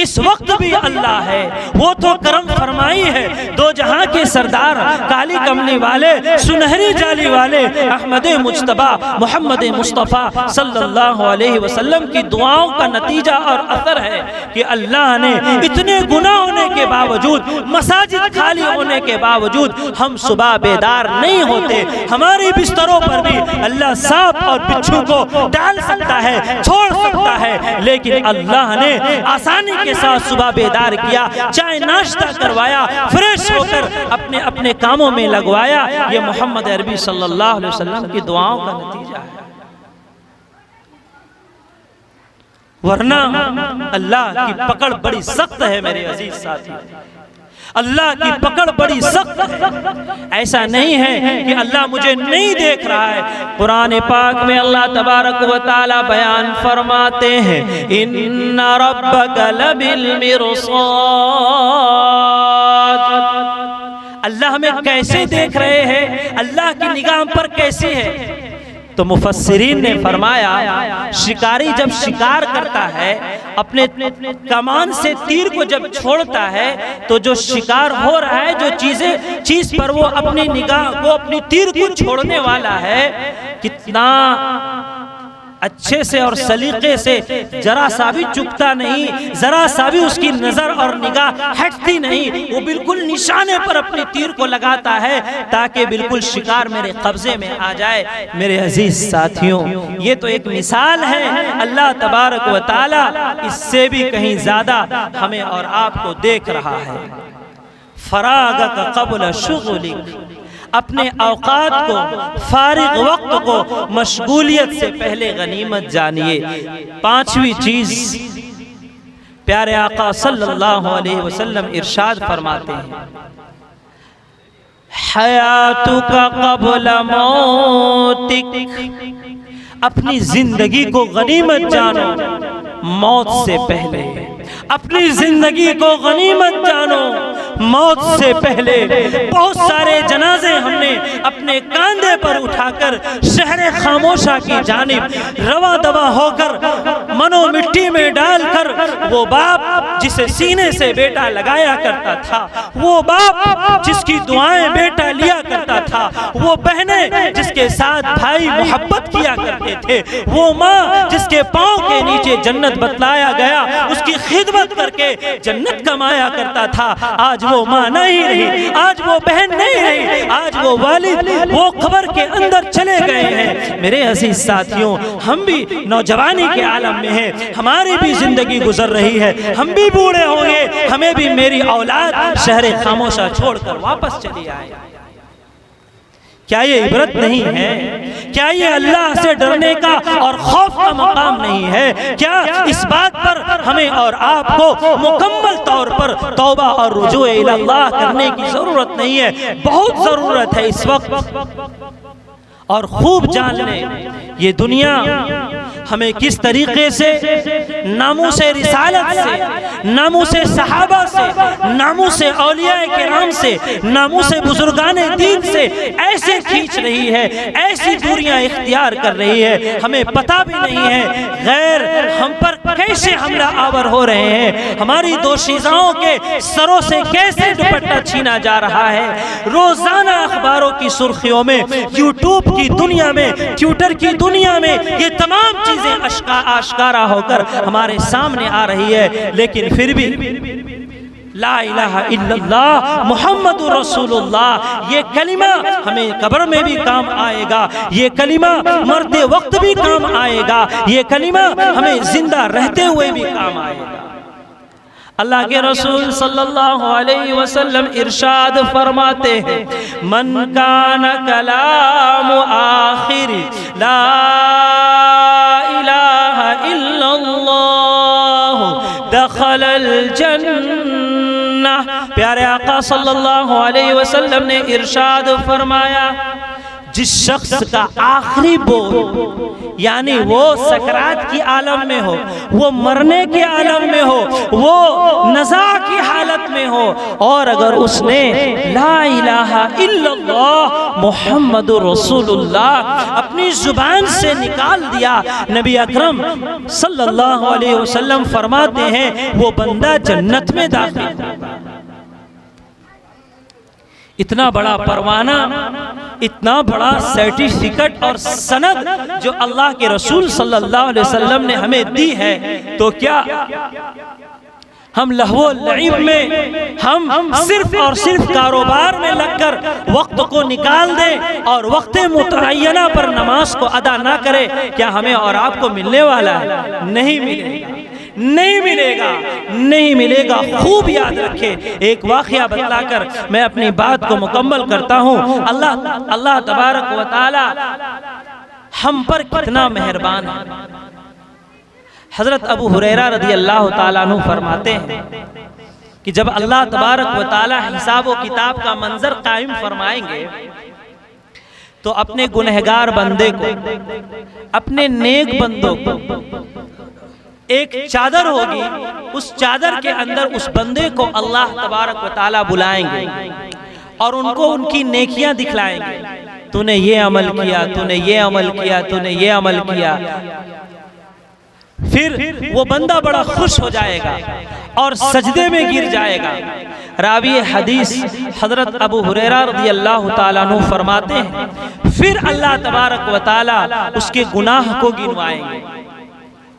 اس وقت بھی اللہ ہے۔ وہ تو کرم فرمائی ہے، 2 جہاں کے سردار، کالی کملی والے، سنہری جالی والے، احمد مجتبی محمد مصطفیٰ صلی اللہ علیہ وسلم کی دعاؤں کا نتیجہ اور اثر ہے کہ اللہ نے اتنے گناہ ہونے کے باوجود، مساجد خالی ہونے کے باوجود ہم صبح بیدار نہیں ہوتے۔ ہماری بستروں پر بھی اللہ سانپ اور بچھو کو ڈال سکتا ہے، چھوڑ سکتا ہے، لیکن اللہ نے آسانی کے ساتھ صبح بیدار کیا، چائے ناشتہ کروایا، فریش ہو کر اپنے اپنے کاموں میں لگوایا۔ یہ محمد عربی صلی اللہ علیہ وسلم کی دعاؤں کا نتیجہ ہے۔ ورنہ اللہ کی پکڑ بڑی سخت ہے میرے عزیز ساتھی، اللہ کی پکڑ بڑی سخت ہے۔ ایسا نہیں ہے کہ اللہ مجھے نہیں دیکھ رہا ہے۔ قرآن پاک میں اللہ تبارک و تعالی بیان فرماتے ہیں ان ربک لبالمرصاد، اللہ ہمیں کیسے دیکھ رہے ہیں، اللہ کی نگاہ پر کیسی ہے۔ تو مفسرین نے فرمایا شکاری جب شکار کرتا ہے اپنے کمان سے تیر کو جب چھوڑتا ہے تو جو شکار ہو رہا ہے، جو چیز پر وہ اپنی نگاہ کو اپنی تیر کو چھوڑنے والا ہے، کتنا اچھے سے اور سلیقے سے ذرا سا بھی چکتا نہیں، ذرا سا بھی اس کی نظر اور نگاہ ہٹتی نہیں، وہ بالکل نشانے پر اپنی تیر کو لگاتا ہے تاکہ بالکل شکار میرے قبضے میں آ جائے۔ میرے عزیز ساتھیوں، یہ تو ایک مثال ہے، اللہ تبارک و تعالی اس سے بھی کہیں زیادہ ہمیں اور آپ کو دیکھ رہا ہے۔ فراغک قبل شغلک، اپنے اوقات کو، فارغ وقت کو مشغولیت سے پہلے غنیمت جانیے۔ پانچویں چیز پیارے آقا صلی اللہ علیہ وسلم ارشاد فرماتے ہیں، حیاتک قبل موتک، اپنی زندگی کو غنیمت جانو موت سے پہلے، اپنی زندگی کو غنیمت جانو موت سے پہلے۔ بہت سارے جنازے ہم نے اپنے کاندھے پر اٹھا کر شہر خاموشہ کی جانب رواں دوا ہو کر منو مٹی میں ڈال کر، وہ باپ جسے سینے سے بیٹا لگایا کرتا تھا، وہ باپ جس کی دعائیں بیٹا لیا کرتا تھا، وہ بہنیں جس کے ساتھ بھائی محبت کیا کرتے تھے، وہ ماں جس کے پاؤں کے نیچے جنت بتلایا گیا، اس کی خدمت کر کے جنت کمایا کرتا تھا، آج وہ ماں نہیں رہی، آج وہ بہن نہیں رہی، آج وہ والد وہ قبر کے اندر چلے گئے ہیں۔ میرے عزیز ساتھیوں، ہم بھی نوجوانی کے عالم میں ہیں، ہماری بھی زندگی گزر رہی ہے، ہم بھی بوڑھے ہوں گے، ہمیں بھی میری اولاد شہر خاموشہ چھوڑ کر واپس چلی آئے۔ کیا یہ عبرت نہیں ہے؟ کیا یہ اللہ سے ڈرنے کا اور خوف کا مقام نہیں ہے؟ کیا اس بات پر ہمیں اور آپ کو مکمل طور پر توبہ اور رجوع اللہ کرنے کی ضرورت نہیں ہے؟ بہت ضرورت ہے اس وقت۔ اور خوب جان لیں یہ دنیا ہمیں کس طریقے سے ناموس رسالت سے، ناموس صحابہ سے، ناموس اولیاء کرام سے، ناموس بزرگان دین سے ایسے کھینچ رہی ہے، ایسی دوریاں اختیار کر رہی ہے، ہمیں پتہ بھی نہیں ہے غیر ہم پر کیسے حملہ آور ہو رہے ہیں، ہماری دوشیزاؤں کے سروں سے کیسے دوپٹہ چھینا جا رہا ہے۔ روزانہ اخباروں کی سرخیوں میں، یوٹیوب کی دنیا میں، ٹویٹر کی دنیا میں یہ تمام چیزیں آشکارا ہو کر ہمارے سامنے آ رہی ہے، لیکن پھر بھی لا الہ الا اللہ محمد رسول اللہ، یہ کلمہ ہمیں قبر میں بھی کام آئے گا، یہ کلمہ مرتے وقت بھی کام آئے گا، یہ کلمہ ہمیں زندہ رہتے ہوئے بھی کام آئے گا۔ اللہ کے رسول صلی اللہ علیہ وسلم ارشاد فرماتے ہیں، من کان کلام آخر لا الہ الا اللہ دخل الجنہ۔ پیارے آقا صلی اللہ علیہ وسلم نے ارشاد فرمایا، جس شخص کا آخری بول یعنی وہ سکرات کی عالم میں ہو، وہ مرنے کے عالم میں ہو، وہ نزا کی حالت میں ہو، اور اگر اس نے لا الہ الا اللہ محمد رسول اللہ اپنی زبان سے نکال دیا، نبی اکرم صلی اللہ علیہ وسلم فرماتے ہیں وہ بندہ جنت میں داخل ہوگا۔ اتنا بڑا پروانہ، اتنا بڑا سرٹیفکیٹ اور سند جو اللہ کے رسول صلی اللہ علیہ وسلم نے ہمیں دی ہے، تو کیا ہم لہو و لعب میں، ہم صرف اور صرف کاروبار میں لگ کر وقت کو نکال دیں اور وقت متعینہ پر نماز کو ادا نہ کریں؟ کیا ہمیں اور آپ کو ملنے والا ہے؟ نہیں ملے گا، نہیں ملے گا، نہیں ملے گا۔ خوب یاد رکھے، ایک واقعہ بتلا کر میں اپنی بات کو مکمل کرتا ہوں۔ اللہ تبارک و تعالی ہم پر کتنا مہربان ہے۔ حضرت ابو ہریرہ رضی اللہ تعالیٰ عنہ فرماتے ہیں کہ جب اللہ تبارک و تعالی حساب و کتاب کا منظر قائم فرمائیں گے تو اپنے گنہگار بندے کو، اپنے نیک بندوں کو ایک چادر ہوگی، اس چادر کے اندر اس بندے کو اللہ تبارک و تعالی بلائیں گے اور ان کو ان کی نیکیاں دکھلائیں گے۔ تو نے یہ عمل کیا، تو نے یہ عمل کیا، تو نے یہ عمل کیا، پھر وہ بندہ بڑا خوش ہو جائے گا اور سجدے میں گر جائے گا۔ راوی حدیث حضرت ابو ہریرہ رضی اللہ تعالیٰ عنہ فرماتے ہیں پھر اللہ تبارک و تعالیٰ اس کے گناہ کو گنوائیں گے،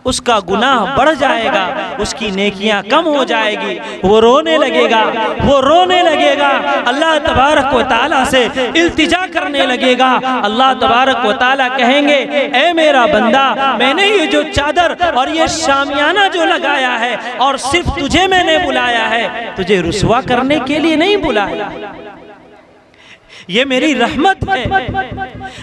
اس کا گناہ بڑھ جائے گا، اس کی نیکیاں کم ہو جائے گی، وہ رونے لگے گا، وہ رونے لگے گا، اللہ تبارک و تعالیٰ سے التجا کرنے لگے گا۔ اللہ تبارک و تعالیٰ کہیں گے اے میرا بندہ، میں نے یہ جو چادر اور یہ شامیانہ جو لگایا ہے اور صرف تجھے میں نے بلایا ہے، تجھے رسوا کرنے کے لیے نہیں بلایا، یہ میری رحمت ہے،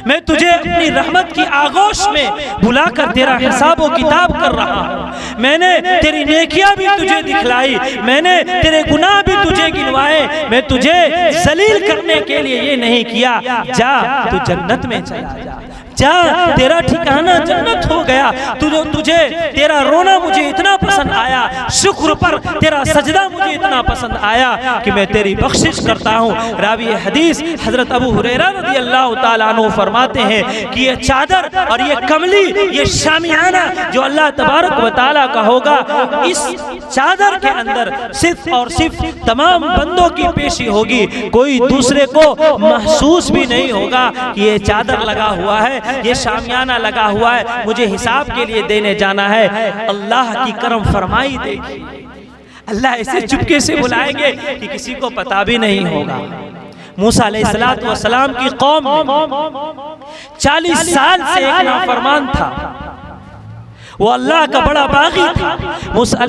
میں تجھے اپنی رحمت کی آغوش میں بلا کر تیرا حساب و کتاب کر رہا ہوں، میں نے تیری نیکیاں بھی تجھے دکھلائی، میں نے تیرے گناہ بھی تجھے گنوائے، میں تجھے ذلیل کرنے کے لیے یہ نہیں کیا۔ جا تو جنت میں چلا جا، جا تیرا ٹھکانہ جنت ہو گیا، تجھے تیرا رونا مجھے اتنا پسند آیا، شکر پر تیرا سجدہ مجھے اتنا پسند آیا کہ میں تیری بخشش کرتا ہوں۔ راوی حدیث حضرت ابو ہریرہ رضی اللہ تعالیٰ عنہ فرماتے ہیں کہ یہ چادر اور یہ کملی، یہ شامیانہ جو اللہ تبارک و تعالیٰ کا ہوگا، اس چادر کے اندر صرف اور صرف تمام بندوں کی پیشی ہوگی، کوئی دوسرے کو محسوس بھی نہیں ہوگا کہ یہ چادر لگا ہوا ہے، یہ شامیانہ لگا ہوا ہے، مجھے حساب کے لیے دینے جانا ہے۔ اللہ کی کرم فرمائی دیکھیے، اللہ ایسے چپکے سے بلائیں گے کہ کسی کو پتا بھی نہیں ہوگا۔ موسیٰ علیہ السلام کی قوم میں 40 سال سے ایک نافرمان تھا، وہ اللہ کا بڑا باغی تھا۔ موسیٰ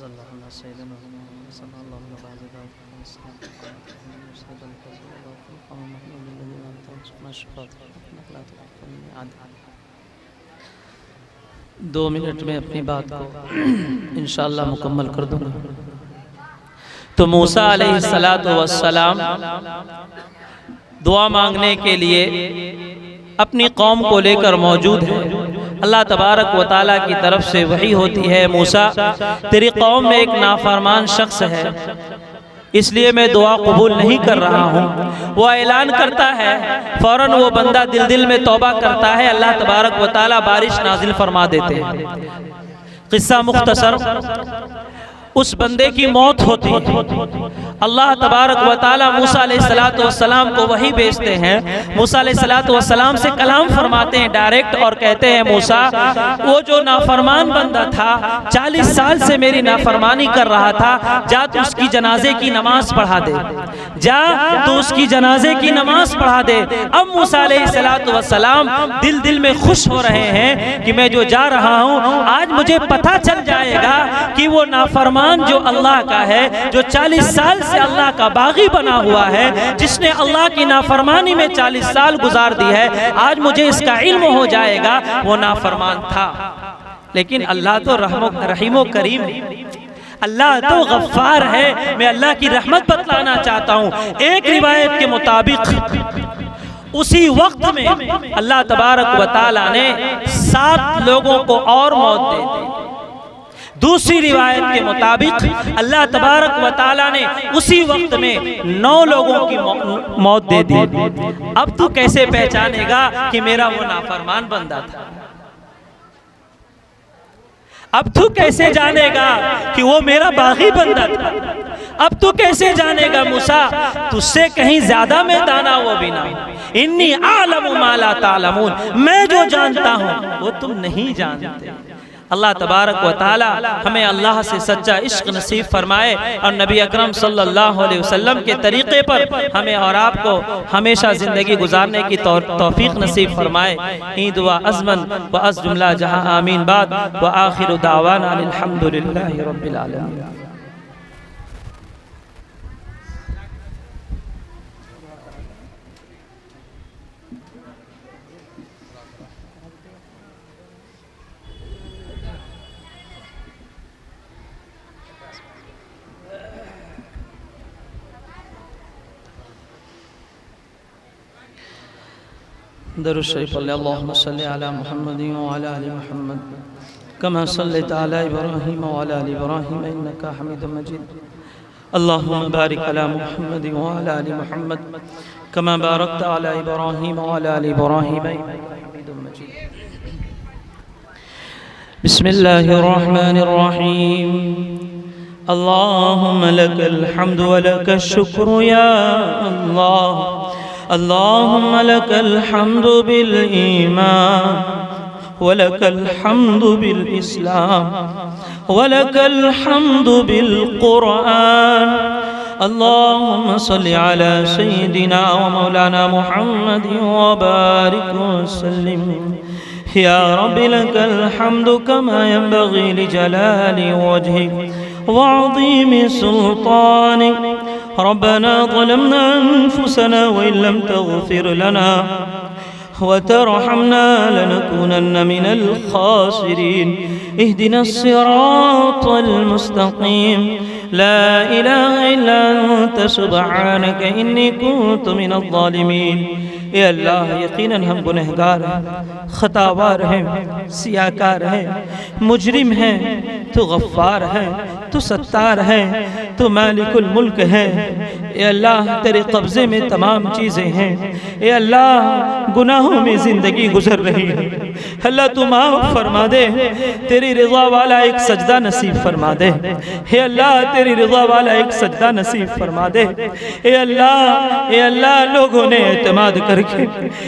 دو منٹ میں اپنی بات کو انشاءاللہ مکمل کر دوں گا۔ تو موسیٰ علیہ السلام دعا مانگنے کے لیے اپنی قوم کو لے کر موجود ہے۔ اللہ تبارک و تعالیٰ کی طرف سے وحی ہوتی ہے، موسیٰ تیری قوم میں ایک نافرمان شخص ہے، اس لیے میں دعا قبول نہیں کر رہا ہوں۔ وہ اعلان کرتا ہے، فوراً وہ بندہ دل میں توبہ کرتا ہے، اللہ تبارک و تعالیٰ بارش نازل فرما دیتے ہیں۔ قصہ مختصر، اس بندے کی موت ہوتی ہے۔ اللہ تبارک و تعالیٰ موسیٰ علیہ السلام کو وحی بھیجتے ہیں، موسیٰ علیہ السلام سے کلام فرماتے ہیں ڈائریکٹ، اور کہتے ہیں موسیٰ وہ جو نافرمان بندہ تھا 40 سال سے میری نافرمانی کر رہا تھا، جا تو اس کی جنازے کی نماز پڑھا دے، جا تو اس کی جنازے کی نماز پڑھا دے۔ اب موسیٰ علیہ السلام دل میں خوش ہو رہے ہیں کہ میں جو جا رہا ہوں آج مجھے پتہ چل جائے گا کہ وہ نافرمان جو اللہ کا ہے، جو 40 سال سے اللہ کا باغی بنا ہوا ہے، جس نے اللہ کی نافرمانی میں 40 سال گزار دی ہے، آج مجھے اس کا علم ہو جائے گا وہ نافرمان تھا۔ لیکن اللہ تو رحیم و کریم ہے، اللہ تو غفار ہے۔ میں اللہ کی رحمت بتلانا چاہتا ہوں۔ ایک روایت کے مطابق اسی وقت میں اللہ تبارک و تعالیٰ نے 7 لوگوں کو اور موت دے دی۔ دوسری روایت کے مطابق اللہ تبارک و تعالیٰ نے اسی وقت میں 9 لوگوں کی موت دے دی۔ اب تو کیسے پہچانے گا کہ میرا وہ نافرمان بندہ تھا؟ اب تو کیسے جانے گا کہ وہ میرا باغی بندہ تھا؟ اب تو کیسے جانے گا موسیٰ تجھ سے کہیں زیادہ میں دانا وہ بھی نہ ہوں، انی اعلم ما لا تعلمون، میں جو جانتا ہوں وہ تم نہیں جانتے۔ اللہ تبارک و تعالی ہمیں اللہ سے سچا عشق نصیب فرمائے، اور نبی اکرم صلی اللہ علیہ وسلم کے طریقے پر ہمیں اور آپ کو ہمیشہ زندگی گزارنے کی توفیق نصیب فرمائے۔ این دعا ازمن و از جملہ جہاں آمین بعد، و آخر دعوانا الحمدللہ رب العالمین۔ درود شریف اللہ، اللہم صلی علی محمد وعلی آل محمد کما صلیت علی ابراہیم وعلی آل ابراہیم انکا حمید مجید۔ اللہم بارک علی محمد وعلی آل محمد کما بارکت علی ابراہیم وعلی آل ابراہیم انکا حمید مجید۔ بسم اللہ الرحمن الرحیم۔ اللہم لک الحمد ولک الشکر یا اللہ، اللهم لك الحمد بالإيمان، ولك الحمد بالإسلام، ولك الحمد بالقرآن۔ اللهم صل على سيدنا ومولانا محمد وبارك وسلم۔ يا رب لك الحمد كما ينبغي لجلال وجهك وعظيم سلطانك۔ ربنا ظلمنا أنفسنا وإن لم تغفر لنا وترحمنا لنكونن من الخاسرين۔ اهدنا الصراط المستقيم، لا إله إلا أنت سبحانك إني كنت من الظالمين۔ اے اللہ یقیناً ہم گنہگار ہیں، خطاوار ہیں، سیاکار ہیں، مجرم ہیں، تو غفار ہے، تو ستار ہے، تو مالک الملک ہے۔ اے اللہ تیرے قبضے میں تمام چیزیں ہیں۔ اے اللہ گناہوں میں زندگی گزر رہی ہے، اللہ تو معاف فرما دے، تیری رضا والا ایک سجدہ نصیب فرما دے۔ اے اللہ تیری رضا والا ایک سجدہ نصیب فرما دے۔ اے اللہ لوگوں نے اعتماد کر کے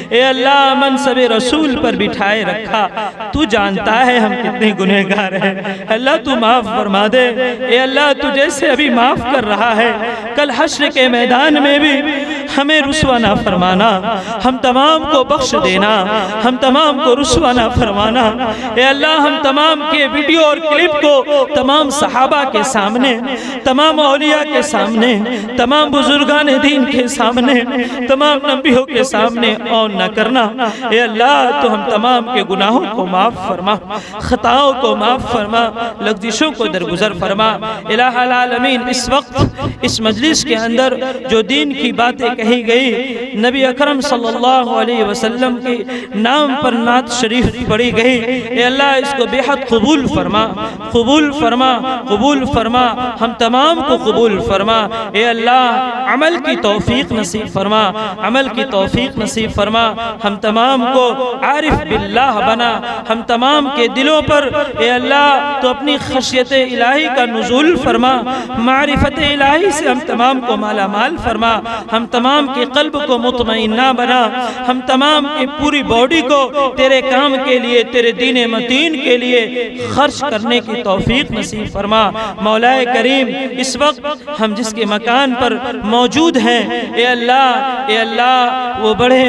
اے اللہ منصب رسول پر بٹھائے رکھا، تو جانتا ہے ہم کتنے گنہگار ہیں، اللہ تو معاف فرما دے۔ اے اللہ تو جیسے ابھی معاف کر رہا ہے، کل حشر کے میدان میں بھی ہمیں رسوا نہ فرمانا، ہم تمام کو بخش دینا، ہم تمام کو رسوا نہ فرمانا۔ اے اللہ ہم تمام کے ویڈیو اور کلپ کو تمام صحابہ کے سامنے، تمام اولیاء کے سامنے، تمام بزرگان دین کے سامنے، تمام نبیوں کے سامنے آن نہ کرنا۔ اے اللہ تو ہم تمام کے گناہوں کو معاف فرما، خطاؤں کو معاف فرما، لغزشوں کو درگزر فرما۔ الہ العالمین اس وقت اس مجلس کے اندر جو دین کی باتیں کہی گئی، نبی اکرم صلی اللہ علیہ وسلم کے نام پر نعت شریف پڑھی گئی، اے اللہ اس کو بے حد قبول فرما، قبول فرما، قبول فرما، ہم تمام کو قبول فرما۔ اے اللہ عمل کی توفیق نصیب فرما، عمل کی توفیق نصیب فرما، ہم تمام کو عارف باللہ بنا، ہم تمام کے دلوں پر اے اللہ تو اپنی خشیت الہی کا نزول فرما، معرفت الہی سے ہم تمام کو مالا مال فرما، ہم تمام کے قلب کو مطمئنہ بنا، ہم تمام کی پوری باڈی کو تیرے کام کے لیے، تیرے دین متین کے لیے خرچ کرنے کی توفیق نصیب فرما۔ مولا کریم اس وقت ہم جس کے مکان پر موجود ہیں، اے اللہ وہ بڑے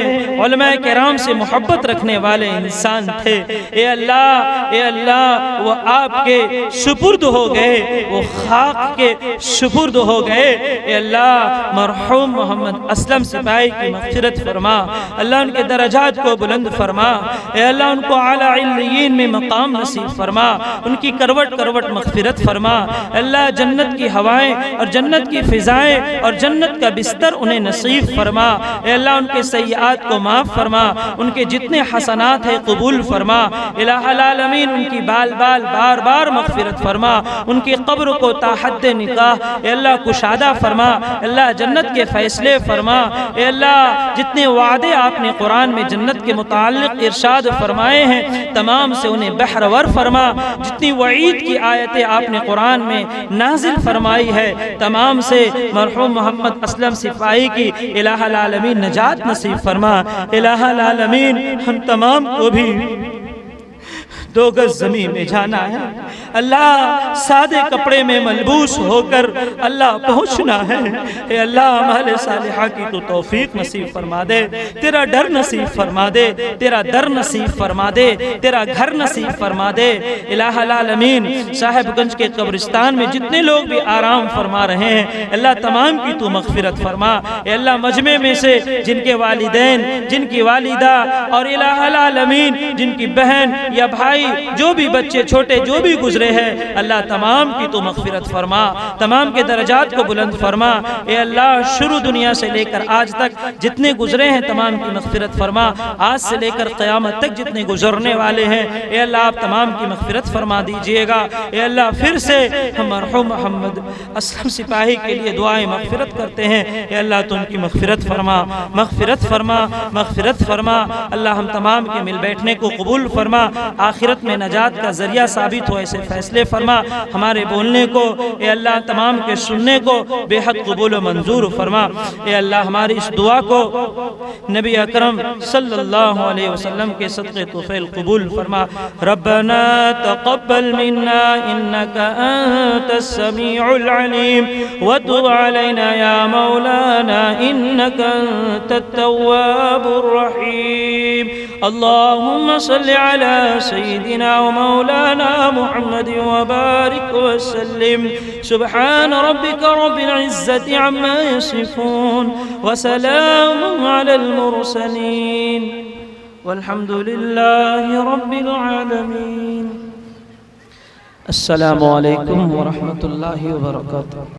علماء کرام سے محبت رکھنے والے انسان تھے، اے اللہ وہ آپ کے سپرد ہو گئے، وہ خاک کے سپرد ہو گئے۔ اے اللہ مرحوم محمد اسلم سپاہی کی مغفرت فرما، اللہ ان کے درجات کو بلند فرما، اے اللہ ان کو اعلیٰ علیین میں مقام نصیب فرما، ان کی کروٹ کروٹ مغفرت فرما، اللہ جنت کی ہوائیں اور جنت کی فضائیں اور جنت کا بستر انہیں نصیب فرما، اے اللہ ان کے سیئات کو معاف فرما، ان کے جتنے حسنات ہیں قبول فرما، الہ العالمین ان کی بار بار مغفرت فرما، ان کی قبر کو تا حد نکاح اے اللہ کشادہ فرما، اللہ جنت کے فیصلے فرما، اے اللہ جتنے وعدے آپ نے قرآن میں جنت کے متعلق ارشاد فرمائے ہیں تمام سے انہیں بحرور فرما، جتنی وعید کی آیتیں آپ نے قرآن میں نازل فرمائی ہے تمام سے مرحوم محمد اسلم سپاہی کی الہ العالمین نجات نصیب فرما۔ الہ العالمین ہم تمام کو بھی 2 گز زمین میں جانا ہے، اللہ سادے کپڑے میں ملبوس ہو کر اللہ پہنچنا ہے، اے اللہ اعمال صالحہ کی تو توفیق نصیب فرما دے، تیرا ڈر نصیب فرما دے، تیرا در نصیب فرما دے، تیرا گھر نصیب فرما دے۔ الہ العالمین صاحب گنج کے قبرستان میں جتنے لوگ بھی آرام فرما رہے ہیں اللہ تمام کی تو مغفرت فرما، اے اللہ مجمع میں سے جن کے والدین، جن کی والدہ اور الہ العالمین جن کی بہن یا بھائی جو بھی بچے چھوٹے جو بھی گزرے ہیں اللہ تمام کی تو مغفرت فرما، تمام کے درجات کو بلند فرما، اے اللہ شروع دنیا سے لے کر آج تک جتنے گزرے ہیں تمام کی مغفرت فرما، آج سے لے کر قیامت تک جتنے گزرنے والے ہیں اے اللہ آپ تمام کی مغفرت فرما دیجئے گا۔ اے اللہ پھر سے ہم مرحوم محمد اسلم سپاہی کے لیے دعائیں مغفرت کرتے ہیں، اے اللہ تو ان کی مغفرت فرما، مغفرت فرما، مغفرت فرما، اللہ ہم تمام کے مل بیٹھنے کو قبول فرما، آخرت میں نجات کا ذریعہ ثابت ہو ایسے فیصلے فرما، ہمارے بولنے کو اے اللہ تمام کے سننے کو بے حد قبول و منظور فرما، اے اللہ ہماری اس دعا کو نبی اکرم صلی اللہ علیہ وسلم کے صدقے توفیل قبول فرما۔ ربنا تقبل منا انك انت السميع العليم وتب علينا يا مولانا انك انت التواب الرحيم، اللهم صل على سيدنا ومولانا محمد وبارك وسلم، سبحان ربك رب العزة عما يصفون وسلام على المرسلين والحمد لله رب العالمين۔ السلام علیکم ورحمۃ اللہ وبرکاتہ۔